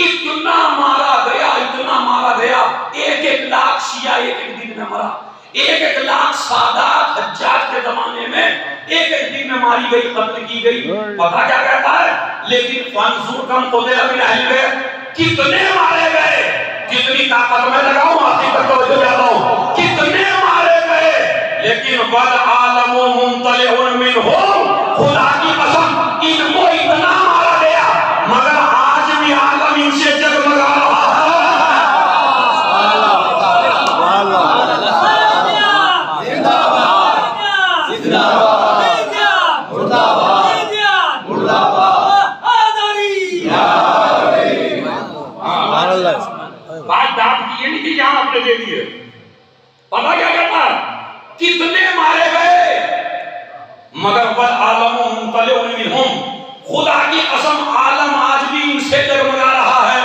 اتنا مارا گیا، اتنا مارا گیا. 1 لاکھ شیعہ ایک دن میں مرا. 1 لاکھ سادات حجاج کے زمانے میں ایک دن میں ماری گئی، قتل کی گئی. پتہ کیا کہتا ہے؟ لیکن فانظر کم قتل من اہل بیت، کتنے مارے گئے. جتنی طاقت میں لگاؤں آخری تک توجہ دیتا ہوں، کتنے مارے گئے. لیکن والعالم ممتلئ منہم، خدا کی قسم ان کو اتنا مارا گیا مگر آج بھی عالم ان سے جگمگا رہا ہے. بات داد کی یہ نہیں کہ جہاں آپ نے دے دیے. پتہ کیا کہتا ہے؟ کتنے مارے گئے مگر والعالم ممتلئ منہم، خدا کی قسم عالم آج بھی ان سے جگمگا رہا ہے.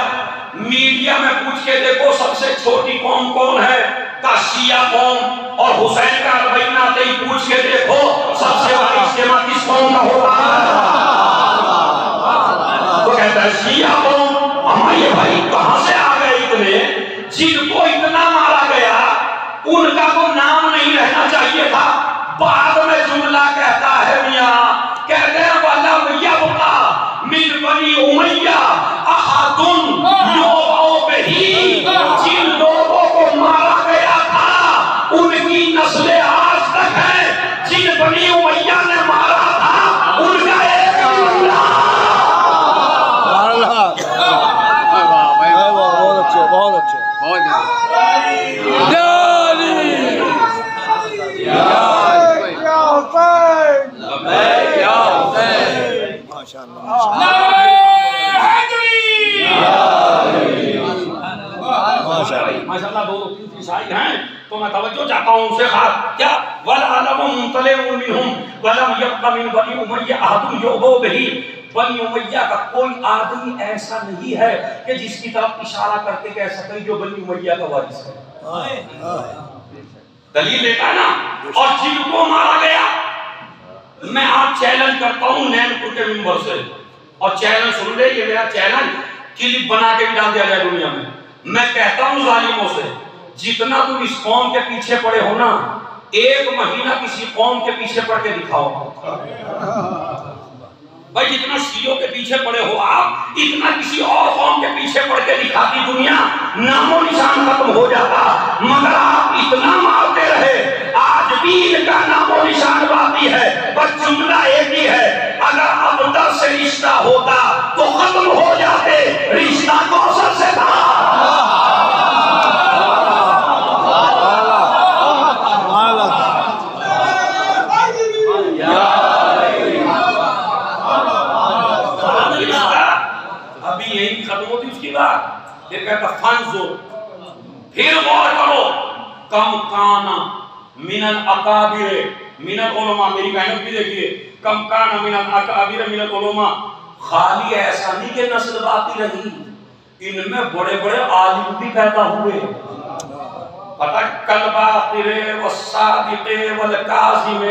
میڈیا میں پوچھ کے دیکھو سب سے چھوٹی قوم کون ہے؟ کا شیعہ قوم. اور حسین کا اربعین آتے ہی پوچھ کے دیکھو سب سے بڑا اجتماع کس قوم کا ہوتا ہے؟ تو کہتا ہے شیعہ قوم. ہمارے بھائی کہاں سے آ گئے اتنے؟ جن کو اتنا مارا گیا ان کا تو نام نہیں رہنا چاہیے تھا. بعد میں جملہ کہتا ہے میاں، کہتے ہیں وَلَمْ يَبْقَ مِنْ بَنِي أُمَيَّةَ أَحَدٌ يُوبَعُ بِهِ. جن لوگوں کو مارا گیا تھا ان کی نسلیں آج تک ہیں. جن بنی امیہ نے مارا تھا ان کا ایک جملہ. بہت اچھے ماشاءاللہ. 2-3 عیسائی ہیں تو میں توجہ چاہتا ہوں ان سے. خاص کیا والعالم ممتلئ منہم ولم یبق من بنی امیہ احد یؤبع بہ. بنی امیہ کا کوئی آدمی ایسا نہیں ہے کہ جس کی طرف اشارہ کر کے کہہ سکے جو بنی امیہ کا وارث ہے. دلیل دیتا ہے نا. اور جن کو مارا گیا میں آپ چیلنج کرتا ہوں نین پور کے ممبر سے، اور چیلنج سن لے، یہ میرا چیلنج کلپ بنا کے بھی ڈال دیا جائے دنیا میں. میں کہتا ہوں ظالموں سے جتنا تم اس قوم کے پیچھے پڑے ہو نا، 1 مہینہ کسی قوم کے پیچھے پڑ کے دکھاؤ. بھائی جتنا شیعوں کے پیچھے پڑے ہو آپ، اتنا کسی اور قوم کے پیچھے پڑ کے دکھاتی دنیا، نام و نشان ختم ہو جاتا. مگر آپ اتنا مارتے رہے، آج بھی ان کا نام و نشان باقی ہے. بس جملہ ایک ہی ہے، اگر ابتر سے رشتہ ہوتا تو ختم ہو جاتے. رشتہ کوثر سے تھا. ابھی یہی ختم ہوتی اس کی بات. یہ کہتا فانظر، پھر غور کرو، کم کانا من الاکابر من العلماء. میری محنت بھی دیکھیے، کم کانا من الاکابر من العلماء. خالی ایسا نہیں کہ نسل باقی رہی، ان میں بڑے بڑے عالم بھی پیدا ہوئے. پتہ کالباقر والصادق والکاظم.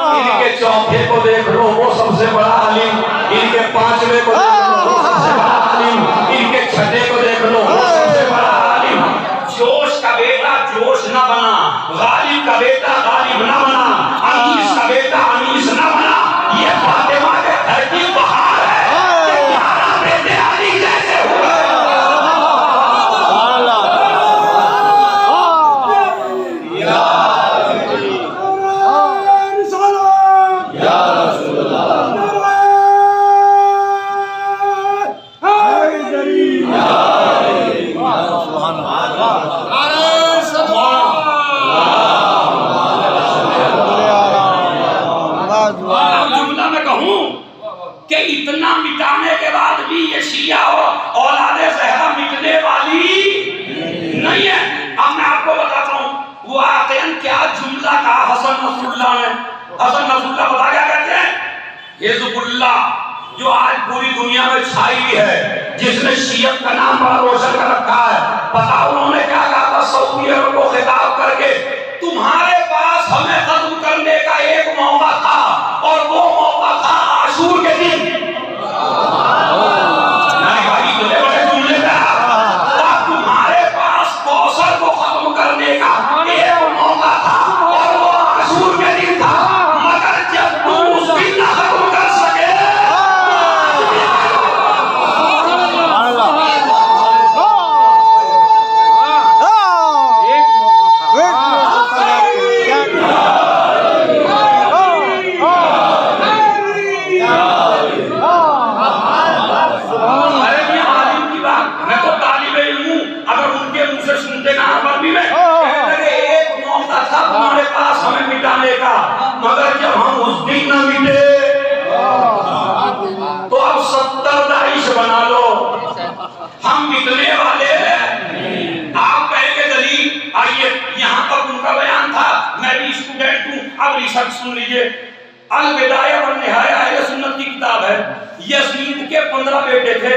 ان کے چوتھے کو دیکھ لو وہ سب سے بڑا عالم، ان کے 5ویں کو دیکھ لو وہ سب سے بڑا عالم، ان کے 6ٹھے کو دیکھ لو وہ سب سے بڑا عالم. جوش کا بیٹا جوش نہ بنا، غالب کا بیٹا غالب نہ بنا، انیس کا بیٹا انیس نہ بنا. یہ فاطمہ کے گھر کی بہار ہے کہ 11 بیٹے علی جیسے ہوئے. اب جملہ میں کہوں کہ اتنا مٹانے کے بعد بھی یہ شیعہ اور اولاد زہرا مٹنے والی نہیں ہے. اب میں آپ کو بتاتا ہوں واقعاً کیا جملہ کہا حسن نصر اللہ نے. حسن نصر اللہ بتا کیا کہتے ہیں؟ حزب اللہ جو آج پوری دنیا میں چھائی ہے، جس نے شیعت کا نام بڑا روشن کر رکھا ہے، پتا انہوں نے کیا کہا تھا سعودی عرب کو خطاب کر کے؟ تمہارے پاس ہمیں ختم کرنے کا ایک موقع تھا اور وہ موقع تھا عاشور کے دن. تمہارے پاس کوثر کو ختم کرنے کا ایک موقع تھا اور وہ عاشور کے دن تھا، مگر جب تم اس دن نہ ختم کر سکے مگر جب ہم اس دن نہ مٹے تو اب 70 داعش بنا لو، ہم مٹنے والے ہیں. آپ کہیں گے دلیل آئیے یہاں پر ان کا بیان تھا، میں بھی اسٹوڈنٹ ہوں، اب ریسرچ سن لیجئے. البدایہ والنہایہ اہل سنت کی کتاب ہے. یزید کے 15 بیٹے تھے.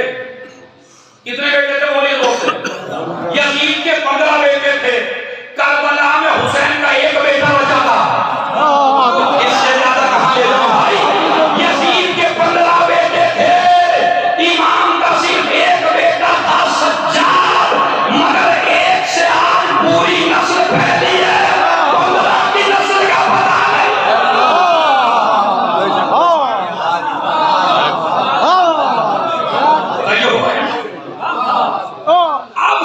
کتنے بیٹے تھے بولیے دوست؟ یزید کے 15 بیٹے تھے. کربلا میں حسین کا ایک بیٹا بچا تھا. اس سے زیادہ کہاں لے جاؤں بھائی؟ یزید کے 15 بیٹے تھے. امام کا صرف ایک بیٹا تھا سجاد، مگر ایک سے آج پوری نسل پھیلی ہے. 15 کی نسل کا پتہ ہے. اب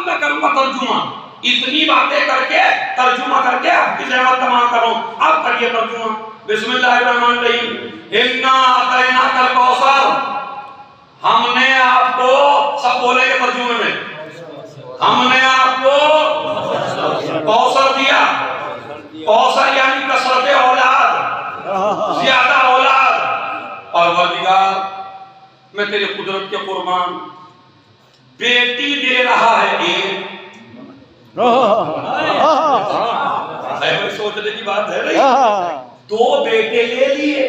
میں کروں گا ترجمہ. اتنی باتیں کر کے ترجمہ کر کے آپ کی زحمت تمام کروں. اب کریے ترجمہ. بسم اللہ الرحمن الرحیم. اِنَّا أَعْطَيْنَاكَ الْكَوْثَرَ، ہم نے آپ کو، سب بولیں گے ترجمے میں، ہم نے آپ کو کوثر دیا. کوثر یعنی کثرت اولاد، زیادہ اولاد. پروردگار میں تیری قدرت کے قربان بیٹی دے رہا ہے ایک. سوچنے کی بات ہے نہیں. 2 بیٹے لے لیے،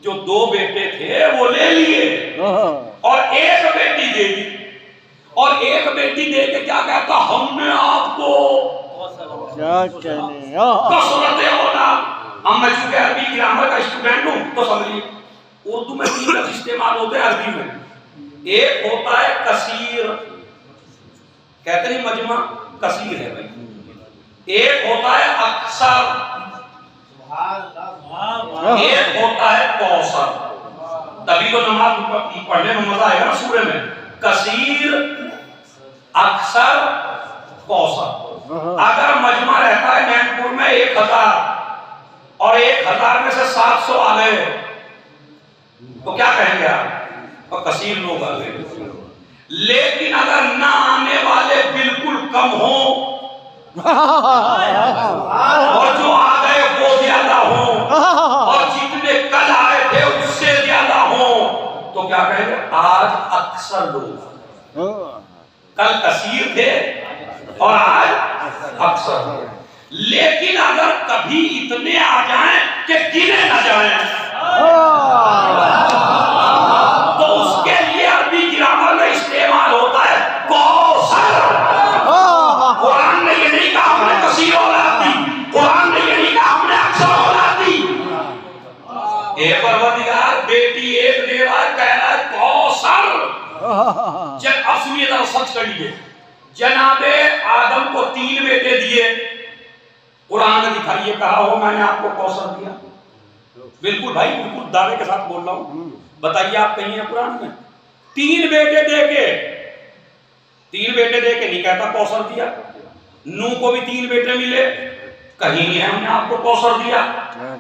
جو 2 بیٹے تھے وہ لے لیے اور ایک بیٹی دے دی. اور ایک بیٹی دے کے کیا کہتا؟ ہم نے آپ کو کثرت اولاد. اب میں چونکہ عربی گرامر کا اسٹوڈنٹ ہوں تو سمجھیے اردو میں 3 لفظ استعمال ہوتے ہیں عربی میں. ایک ہوتا ہے کثیر، کہتے نہیں مجمع کثیر ہے بھائی. ایک ہوتا ہے اکثر، ایک ہوتا ہے کوثر. تبھی تو نماز پڑھنے میں مزہ آئے گا نا سورے میں. کثیر، اکثر، کوثر. اگر مجمع رہتا ہے مین پور میں 1000 اور 1000 میں سے 700 آ گئے تو کیا کہیں گے آپ؟ اور کثیر لوگ آ گئے. لیکن اگر نہ آنے والے بالکل کم ہوں اور جو آ گئے وہ زیادہ ہوں اور جتنے کل آئے تھے اس سے زیادہ ہوں تو کیا کہیں گے؟ آج اکثر لوگ. کل کثیر تھے اور آج اکثر. لیکن اگر کبھی اتنے آ جائیں کہ گنے نہ جائیں تو اس کے لیے عربی گرامر میں استعمال ہوتا ہے کوثر. قرآن نے یہ نہیں کہا ہم نے کثیر اولاد دی، قرآن نے یہ نہیں کہا ہم نے اکثر اولاد دی. اے پروردگار بیٹی ایک دے رہا ہے، کہہ رہا ہے کوثر. اب سنیے ذرا سچ کر لیجیے. جناب آدم کو 3 بیٹے دیے. قرآن نے دکھائیے کہا ہو میں نے آپ کو کوثر دیا. بالکل بھائی بالکل دعوے کے ساتھ بول رہا ہوں. بتائیے آپ کہیں ہیں قرآن میں 3 بیٹے دے کے؟ 3 بیٹے دے کے نہیں کہتا کوثر دیا. نوح کو بھی 3 بیٹے ملے، کہیں نہیں ہے ہم نے آپ کو کوثر دیا.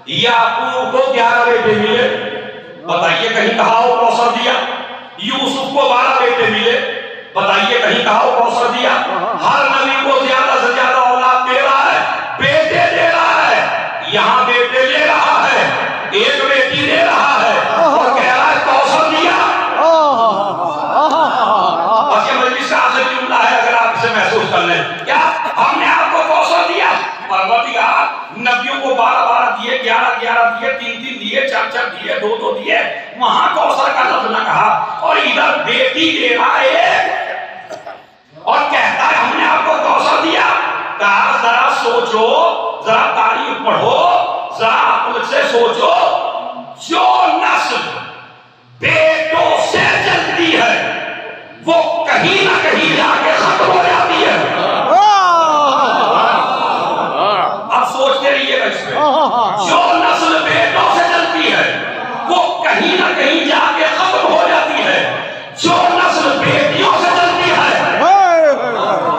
یعقوب کو 11 بیٹے ملے، بتائیے کہیں کہا ہو کوثر دیا. یوسف کو 12 بیٹے ملے، بتائیے کہیں کہا ہو کوثر دیا. ہر نبی کو زیادہ سے زیادہ اولاد دے رہا ہے، بیٹے دے رہا ہے. یہاں بیٹے لے رہا ہے تین دیے، چار چار دیے، دو دو دیے، وہاں کوثر کا لفظ نہ کہا، اور ادھر بیٹی دے رہا ہے اور کہتا ہے ہم نے آپ کو کوثر دیا. کہا ذرا سوچو، ذرا تاریخ پڑھو، ذرا عقل سے سوچو، جو نسل بیٹوں سے چلتی ہے وہ کہیں نہ کہیں جا کے ختم ہو جاتی ہے. اب سوچتے رہیے گا اس میں، جو نسل بیٹوں سے چلتی ہے وہ کہیں نہ کہیں جا کے ختم ہو جاتی ہے. جو نسل بیٹیوں سے چلتی ہے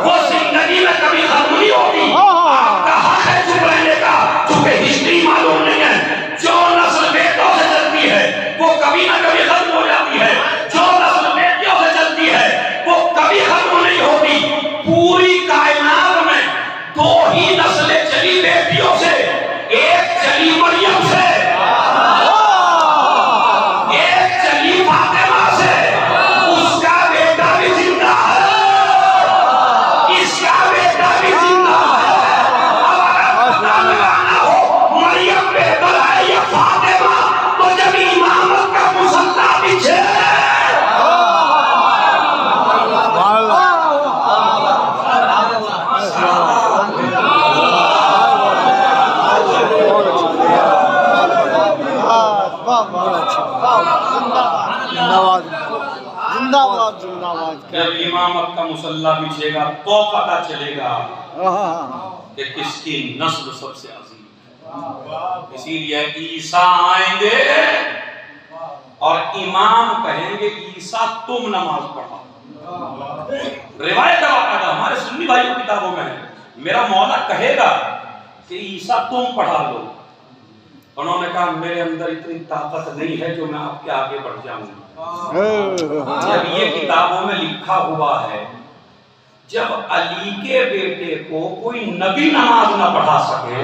وہ زندگی میں کبھی ختم نہیں ہوتی. آپ کا حق ہے چپ رہنے کا، چونکہ ہسٹری معلوم نہیں ہے. جو نسل بیٹوں سے چلتی ہے وہ کبھی نہ کبھی ختم ہو جاتی ہے. جو نسل بیٹیوں سے چلتی ہے وہ کبھی ختم نہیں ہوتی. پوری کائنات میں دو ہی نسلیں چلی بیٹیوں سے، ایک چلی مریم سے، ایک چلی فاطمہ سے. اس کا بیٹا بھی زندہ ہے، اس کا بیٹا بھی زندہ ہے. اب اگر پتہ لگانا ہو مریم بہتر ہے یا فاطمہ، تو جب امامت کا مسلح پیچھے جب امامت کا مسلح بچھے گا تو پتہ چلے گا کہ کس کی نسل سب سے عظیم ہے. اسی لیے عیسیٰ آئیں گے اور امام کہیں گے عیسیٰ تم نماز پڑھا. روایت ہے باقاعدہ ہمارے سنی بھائیوں کتابوں میں ہے، میرا مولا کہے گا کہ عیسیٰ تم پڑھا لو. انہوں نے کہا میرے اندر اتنی طاقت نہیں ہے جو میں آپ کے آگے بڑھ جاؤں. جب یہ کتابوں میں لکھا ہوا ہے، جب علی کے بیٹے کو کوئی نبی نماز نہ پڑھا سکے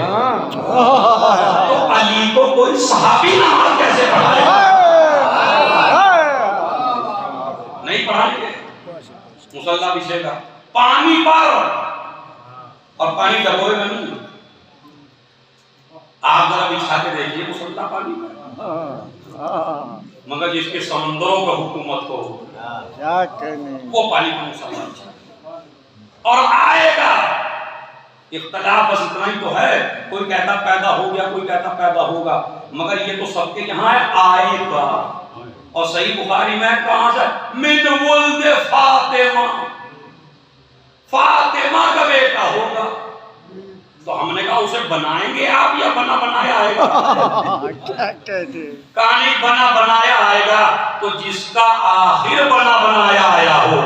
تو علی کو کوئی صحابی نماز کیسے پڑھائے گا؟ نہیں پڑھائیں گے. مصلی بچھے گا پانی پر، اور پانی ڈبوئے گا نہیں. آپ ذرا بچھا کے دیکھیے مصلی پانی پر، مگر جس کے سمندروں کا حکومت ہو وہ پانی پر مصلی بچھا اور آئے گا. اختلاف بس اتنا ہی تو ہے، کوئی کہتا پیدا ہو گیا، کوئی کہتا پیدا ہوگا، مگر یہ تو سب کے یہاں ہے آئے گا. اور صحیح بخاری میں کہاں سے من ولد فاطمہ، فاطمہ کا بیٹا ہوگا. تو ہم نے کہا اسے بنائیں گے آپ یا بنا بنایا آئے گا؟ کہانی بنا بنایا آئے گا. تو جس کا آخر بنا بنایا آیا ہو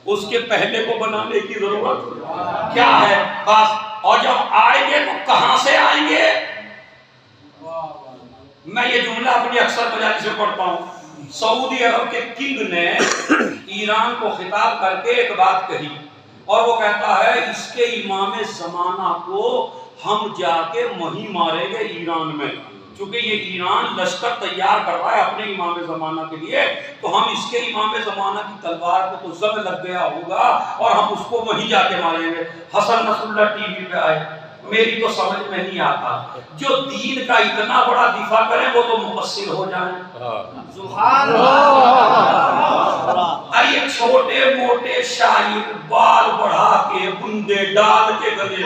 اس کے پہلے کو بنانے کی ضرورت کیا ہے بس. اور جب آئیں گے تو کہاں سے آئیں گے؟ میں یہ جملہ اپنی اکثر مجالس سے پڑھتا ہوں. سعودی عرب کے کنگ نے ایران کو خطاب کر کے ایک بات کہی، اور وہ کہتا ہے اس کے امام زمانہ کو ہم جا کے وہیں ماریں گے ایران میں، چونکہ یہ ایران لشکر تیار کر رہا ہے اپنے امام زمانہ کے لیے، تو ہم اس کے امام زمانہ کی تلوار پہ تو زنگ لگ گیا ہوگا اور ہم اس کو وہیں جا کے ماریں گے. حسن نصر اللہ ٹی وی پہ آئے، میری تو سمجھ میں نہیں آتا، جو دین کا اتنا بڑا دفاع کریں وہ تو مقصر ہو جائیں. سبحان اللہ. یہ چھوٹے موٹے شاعر بال بڑھا کے بندے ڈال کے گلے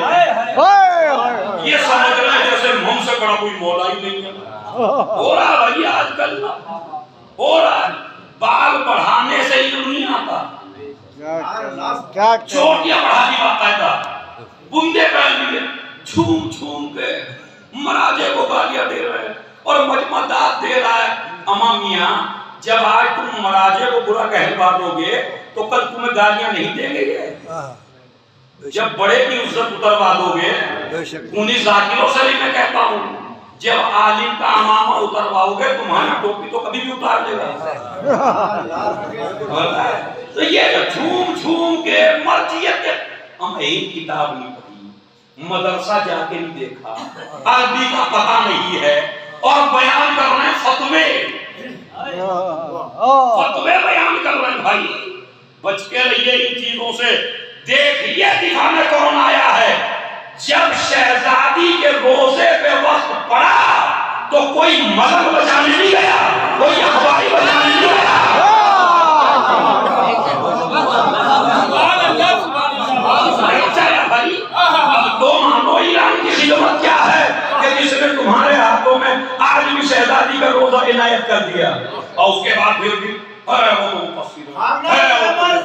یہ سمجھ رہے ہیں جیسے ہم سے بڑا کوئی مولا ہی نہیں ہے. ہو رہا بھائی آج کل ہو رہا ہے، بال بڑھانے سے ہی نہیں آتا، چوٹیاں بڑھا دی باقاعدہ، بندے پہن لیے، چھوم چھوم کے مراجے کو گالیاں دے رہے ہیں اور مجمدات دے رہا ہے. اما میاں جب آج تم مراجے کو برا کہلوا دو گے تو کل تمہیں گالیاں نہیں دیں گے. جب بڑے کی عزت اتروا دو گے، انہی ذاکروں سے میں کہتا ہوں، جب عالم کا امامہ اترواؤ گے تمہاری ٹوپی تو کبھی بھی اتار دے گا. تو یہ جو جھوم جھوم کے مرجیت کے، ہم ایک کتاب نہیں پڑھی، مدرسہ جا کے نہیں دیکھا، عربی کا پتہ نہیں ہے، اور بیان کر رہے ہیں فتوے، فتوے بیان کر رہے ہیں. بھائی بچ کے رہیے ان چیزوں سے. دیکھیے دفاع میں کون آیا ہے. جب شہزادی کے روزے پہ وقت پڑا تو کوئی ملک بچانے نہیں گیا، کوئی اخباری بچانے نہیں گیا۔ تو مانو ایران کی خدمت کیا ہے کہ جس نے تمہارے ہاتھوں میں آج بھی شہزادی کا روزہ عنایت کر دیا، اور اس کے بعد پھر بھی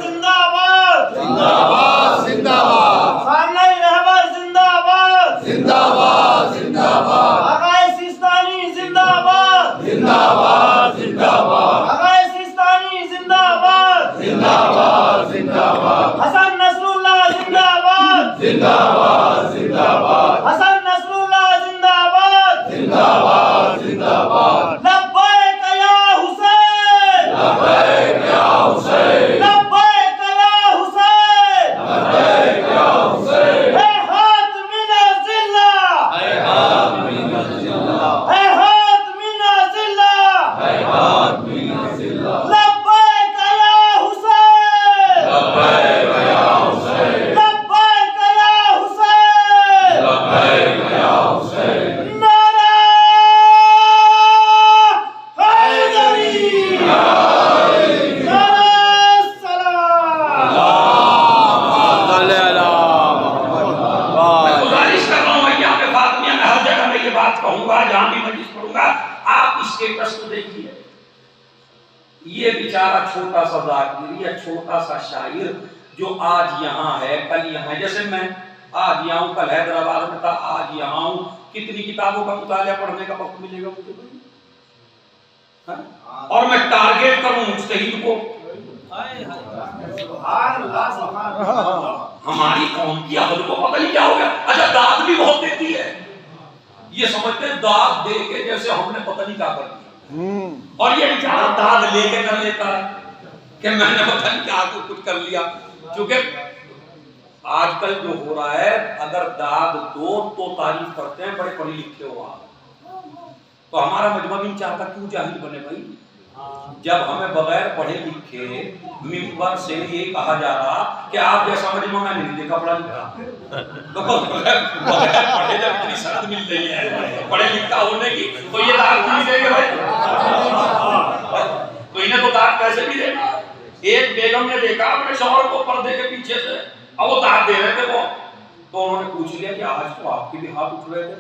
زندہ آباد زندہ آباد زندہ آباد، خامنہ ای رہبر زندہ آباد زندہ آباد زندہ آباد، آقائے سیستانی زندہ آباد زندہ آباد زندہ آباد، آقائے سیستانی زندہ آباد زندہ آباد زندہ آباد، حسن نصر اللہ زندہ آباد زندہ آباد زندہ آباد، حسن نصر اللہ زندہ آباد زندہ آباد زندہ آباد، لبیک یا حسین لبیک یا حسین لبیک یا حسین لبیک یا حسین، ہیہات من الذلہ ہیہات من الذلہ ہیہات من الذلہ ہیہات من الذلہ، لبیک یا حسین لبیک یا حسین لبیک یا حسین لبیک یا حسین، نعرہ حیدری نعرہ
میں گزارش کر رہا ہوں ایام فاطمیہ میں، ہر جگہ میں یہ بات کہوں گا، جہاں بھی مجلس پڑھوں گا، آپ اسٹیٹس کو دیکھیے۔ یہ بیچارہ چھوٹا سا ذاکر یا چھوٹا سا شاعر جو آج یہاں ہے کل یہاں ہے، جیسے میں آج یہاں ہوں کل حیدرآباد میں تھا، آج یہاں ہوں، کتنی کتابوں کا مطالعہ پڑھنے کا وقت ملے گا مجھے بھائی؟ اور میں ٹارگیٹ کروں مجتہد کو، ہماری قوم کی عقل کو پتہ نہیں کیا ہو گیا، اچھا داد بھی بہت دیتی ہے، یہ سمجھتے ہیں داد دے کے جیسے ہم نے پتہ نہیں کیا کر دیا، اور یہ بیچارہ داد لے کے کر لیتا ہے کہ میں نے پتہ نہیں کیا کچھ کر لیا، کیونکہ آج کل جو ہو رہا ہے اگر داد دو تو تعریف کرتے ہیں بڑے پڑھے لکھے ہو آپ، تو ہمارا مجمع بھی چاہتا کیوں جاہل بنے بھائی؟ جب ہمیں بغیر پڑھے لکھے منبر سے یہ کہا جا رہا کہ آپ جیسا مجمع میں نہیں دیکھا پڑھا لکھا، تو بغیر پڑھے جب اتنی سند مل رہی ہے پڑھے لکھا ہونے کی تو یہ داد نہیں دیں گے بھائی، تو انہیں تو داد پیسے بھی دے گا۔ ایک بیگم نے دیکھا اپنے شوہر کو پردے کے پیچھے سے، اب وہ داد دے رہے تھے وہ، تو انہوں نے پوچھ لیا کہ آج تو آپ کے بھی ہاتھ اٹھ رہے تھے،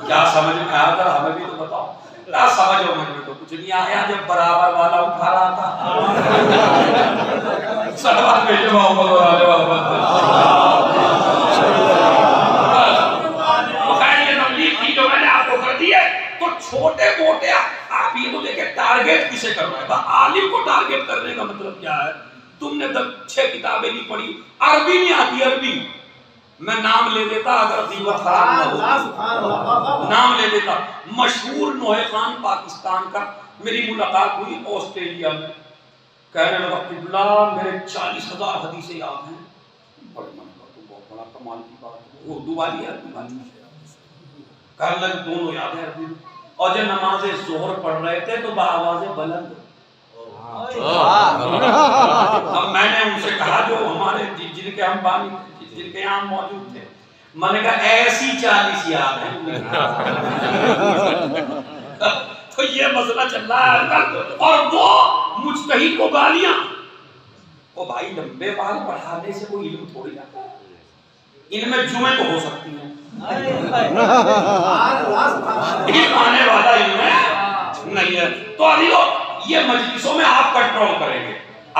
کیا سمجھ میں آیا تھا ہمیں بھی تو بتاؤ؟ کیا سمجھ ہو مجھے تو کچھ نہیں آیا جب برابر والا اٹھا رہا تھا، سلوات بھیجو محمد والے محمد، تو خیر یہ تبلیغ تھی جو میں نے آپ کو کر دی ہے۔ تو چھوٹے موٹے آپ یہ تو دیکھیں ٹارگیٹ کسے کر رہا ہے، عالم کو ٹارگیٹ کرنے کا مطلب کیا ہے؟ تم نے 6 کتابیں نہیں پڑھی، عربی نہیں آتی، عربی میں نام لے دیتا اگر دیوہ خراب نہ ہو، نام لے دیتا، مشہور نوح خان پاکستان کا، میری ملاقات ہوئی آسٹریلیا میں، کہنے لگا قبلہ میرے 40,000 حدیثیں یاد ہیں، بڑے من کا تو بہت بڑا کمال کی بات ہے، اردو والی ہے، عربی والی ہے، کہنے لگا دونوں یاد ہیں عربی، اور جب نماز ظہر پڑھ رہے تھے تو بآواز بلند، اب میں نے ان سے کہا جو ہمارے جن کے ہم بانی جن کے یہاں موجود تھے، میں نے کہا ایسی 40 یاد ہیں، تو یہ مسئلہ چل رہا ہے اور وہ مجتہد کو گالیاں، وہ بھائی لمبے بال پڑھانے سے کوئی علم تھوڑی جاتا ہے، ان میں جمعے تو ہو سکتی ہیں، علم آنے والا علم ہے نہیں ہے، تو ابھی یہ مجلسوں میں آپ کنٹرول کریں گے،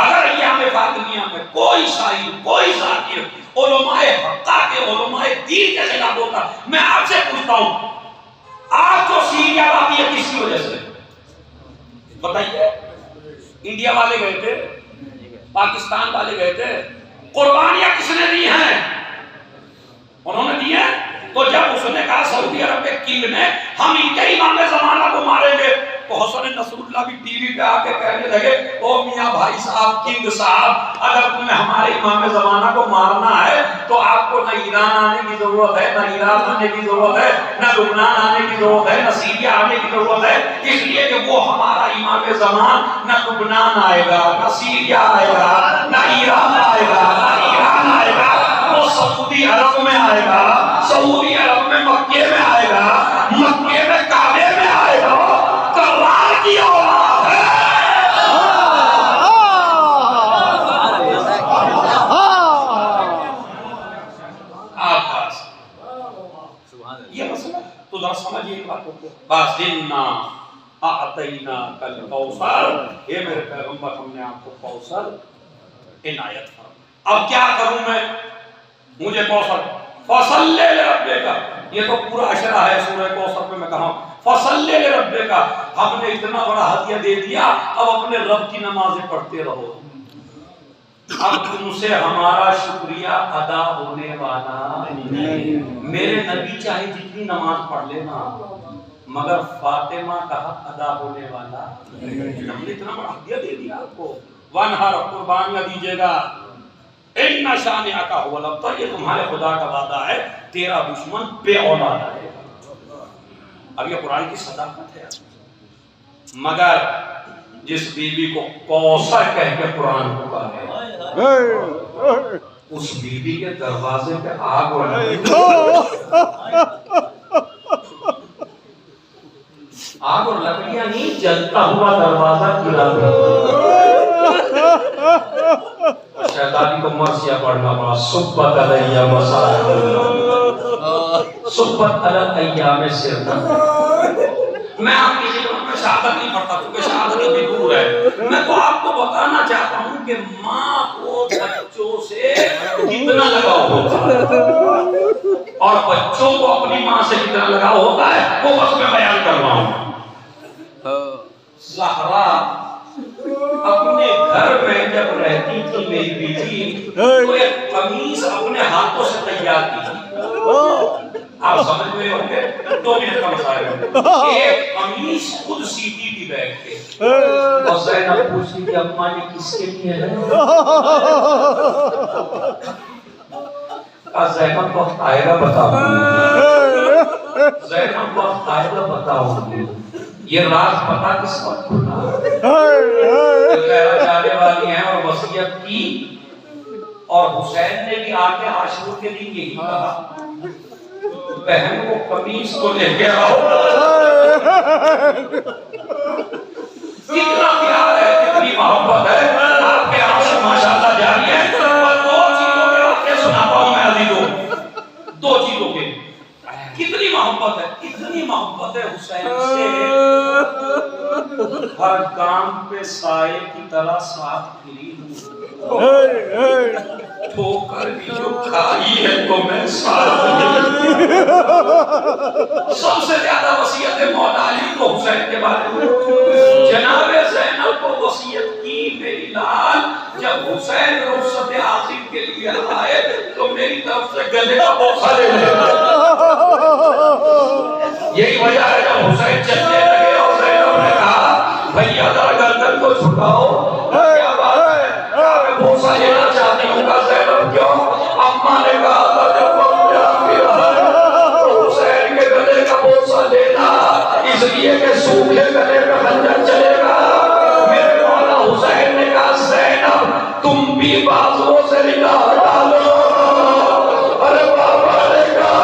اگر ایام فاطمیہ میں کوئی شاعر کوئی ذاکر علماء حقہ کے علماء دین کے خلاف ہوتا، میں آپ سے پوچھتا ہوں آپ جو سیریا واقعی ہے کس کی وجہ سے بتائیے؟ انڈیا والے گئے تھے، پاکستان والے گئے تھے، قربانیاں کس نے دی ہیں؟ انہوں نے دی ہیں، تو جب اس نے کہا سعودی عرب کے کنگ نے ہم ان کے امام زمانہ کو ماریں گے، تو حسن نصر اللہ بھی ٹی وی پہ آ کے کہنے لگے او میاں بھائی صاحب کنگ صاحب اگر تمہیں ہمارے امام زمانہ کو مارنا ہے تو آپ کو نہ ایران آنے کی ضرورت ہے، نہ عراق آنے کی ضرورت ہے، نہ لبنان آنے کی ضرورت ہے، نہ سیریا آنے کی ضرورت ہے، اس لیے کہ وہ ہمارا امام زمان نہ لبنان آئے گا، نہ سیریا آئے گا، نہ ایران آئے گا، نہ ایران آئے گا، وہ سعودی عرب میں آئے گا، سعودی عرب میں مکے میں آئے گا، مکے میں کعبے میں آئے گا، کرار کی اولاد ہے۔ یہ مسئلہ تو ذرا سمجھیے ان باتوں کو۔ بس انا اعطینا کل کوثر، اے میرے پیغمبر ہم نے آپ کو کوثر عنایت فرمایا۔ اب کیا کروں میں؟ مجھے کوثر فصلی لربک، یہ تو پورا اشرہ ہے سورہ کوثر پہ میں کہا فصلی لربک، ہم نے اتنا بڑا ہدیہ دے دیا، اب اپنے رب کی نمازیں پڑھتے رہو۔ اب تم سے ہمارا شکریہ ادا ہونے والا نہیں۔ میرے نبی چاہے جتنی نماز پڑھ لینا مگر فاطمہ کا حق ادا ہونے والا نہیں۔ ہم نے اتنا بڑا ہدیہ دے دیا آپ کو، وانہر قربانیاں دیجیے گا، ان شانئک ھو الابتر، یہ تمہارے خدا کا وعدہ ہے، تیرا دشمن بے اولاد ہے۔ اب یہ قرآن کی صداقت ہے۔ مگر جس بیوی کو کوثر کہہ کے قرآن پکارے، اس بیوی کے دروازے پہ آگ اور آگ اور لکڑیاں نہیں، جلتا ہوا دروازہ گرا شہزادی کو مرثیہ پڑھنا پڑا، صبت علیہ مسائل صبت علی ایام سرنا۔ میں آپ کی خدمت میں شہادت نہیں پڑھتا کیونکہ شہادت ابھی دور ہے، میں تو آپ کو بتانا چاہتا ہوں کہ ماں کو بچوں سے کتنا لگاؤ ہوتا ہے اور بچوں کو اپنی ماں سے کتنا لگاؤ ہوتا ہے، وہ بس میں بیان کر رہا ہوں۔ زہرا اپنے گھر میں جب رہتی تھی میری بیٹی، تو ایک قمیص اپنے ہاتھوں سے تیار کی تھی۔ آپ سمجھ میں ہوں گے، 2 منٹ کا مسائل ہے۔ ایک قمیص خود سیتی تھی بیٹھ کے، اور زینب پوچھتی تھی اماں یہ کس کے لیے ہے؟ زینب وقت آئے گا بتاؤں گی، زینب وقت آئے گا بتاؤں گی، یہ راز پتا کس وقت کھلا ہے؟ جانے والی ہیں اور وصیت کی، اور حسین نے بھی آ کے عاشور کے دن یہی کہا بہن کو قمیص کو لے کے آؤ۔ کتنا پیار ہے، کتنی محبت ہے، آپ کے آپ سے ماشاءاللہ جاری ہے۔ اور 2 چیزوں کے واقعے سناتا ہوں میں عزیزوں، 2 چیزوں کے، کتنی محبت ہے، کتنی محبت ہے حسین سے، ہر کام پہ سائے کی طرح ساتھ پھری ہوں، ٹھوکر بھی جو کھائی ہے تو میں ساتھ نہیں۔ سب سے زیادہ وصیت مولا علی کو حسین کے بارے میں، جناب زینب کو وصیت کی میری لال جب حسین رخصت آخر کے لیے آئے تو میری طرف سے گلے کا بوسہ لے لے۔ یہی وجہ ہے جب حسین چلنے لگے اور زینب نے کہا بھیا ذرا گردن کو جھکاؤ، کیا بات ہے، میں بوسہ لینا چاہتی ہوں گا۔ زینب کیوں؟ اماں نے کہا تھا جب ہم جان بھی رہا تو حسین کے گلے کا بوسہ لینا، اس لیے کہ سوکھے گلے پہ خنجر چلے گا۔ میرے مولا حسین نے کہا زینب تم بھی بازوؤں سے نگاہ ڈالو۔ ارے بابا نے کہا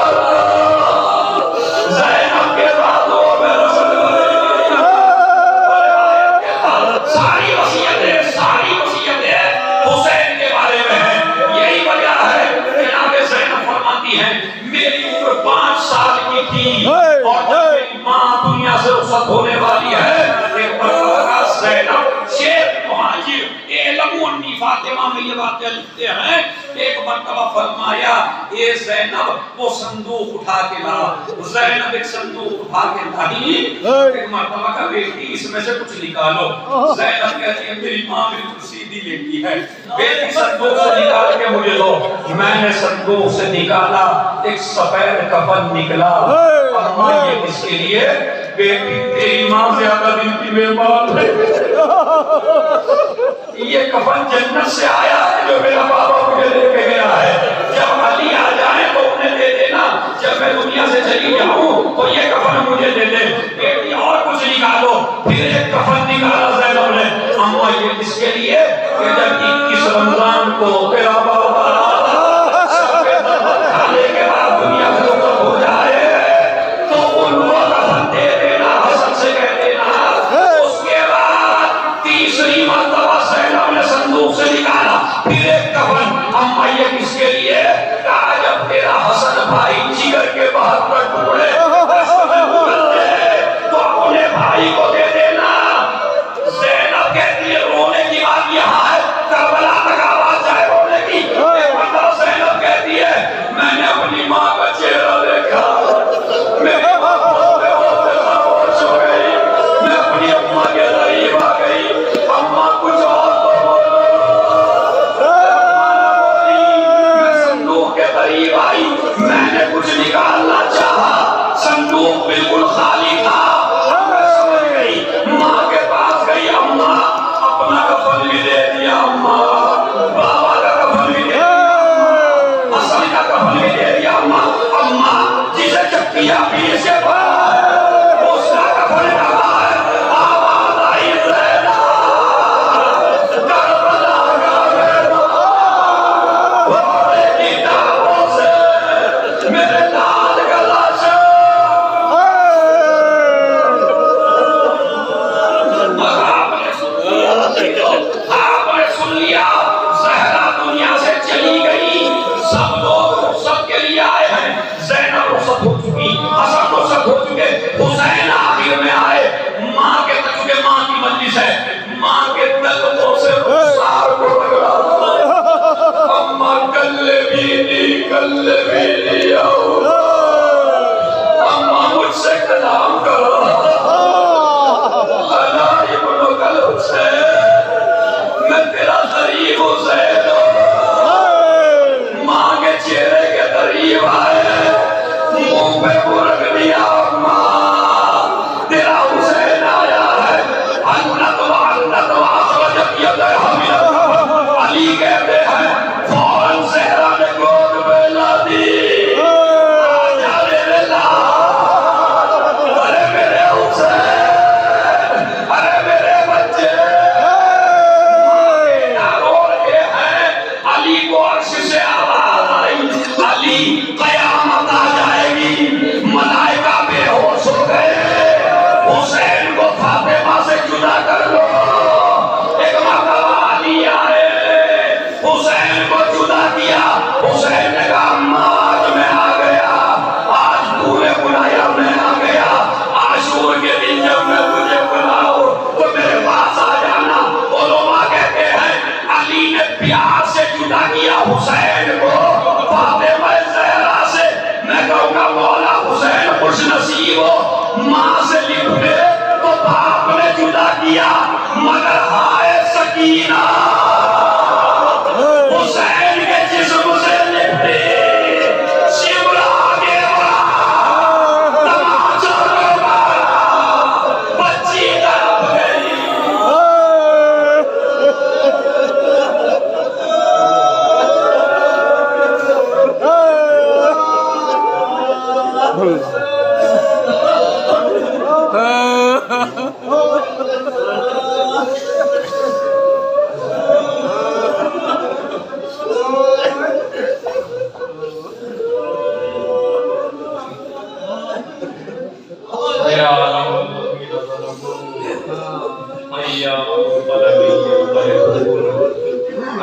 زینب کے بازوؤں میں ساری وصیتیں حسین کے بارے میں ہیں۔ یہی وجہ ہے جناب زینب فرماتی ہیں میری عمر 5 سال کی تھی اور جب میری ماں دنیا سے رخصت ہونے والی ہے، ایک مرتبہ زینب شیخ مہاجر اعلم انی فاطمہ میں یہ واقعہ لکھتے ہیں، ایک مرتبہ فرمایا اے زینب وہ صندوق اٹھا کے لا۔ زینب ایک صندوق اٹھا کے لائی، ایک مرتبہ کا بیٹی اس میں سے کچھ نکالو۔ زینب کہتی ہے میری ماں بالکل سیدھی لیٹی ہے، بیٹی صندوق سے نکال کے مجھے دو۔ میں نے صندوق سے نکالا، ایک سفید کفن نکلا، اور یہ کس کے لیے؟ بیٹی تیری ماں زیادہ دن کی مہمان ہے، یہ کفن جنت سے آیا ہے جو میرا بابا مجھے لے کے گیا ہے، جب علی آ جائے تو انہیں دے دینا، جب میں دنیا سے چلی جاؤں تو یہ کفن مجھے دے دے۔ بیٹی اور کچھ نکالو، پھر ایک کفن نکالا زینب نے، اماں یہ کس کے لیے؟ کہ جب 21 رمضان کو تیرا بابا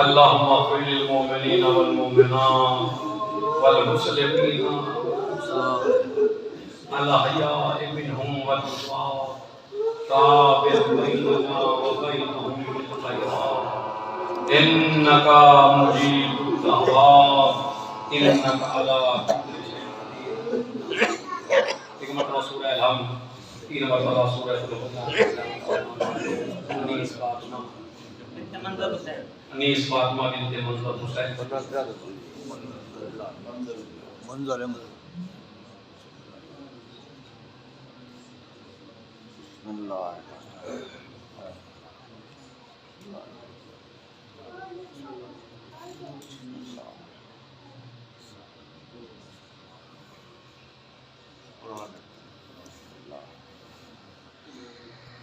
اللهم اغفر للمؤمنين والمؤمنات والمسلمين الأحياء منهم والأموات تابع بيننا وبينهم بالخيرات إنك مجيب الدعوات إنك على كل شيء قدير. ایک مرتبہ سورہ الحمد، 3 مرتبہ سورہ انیس فاطمہ بنت منظر حسین
اللہ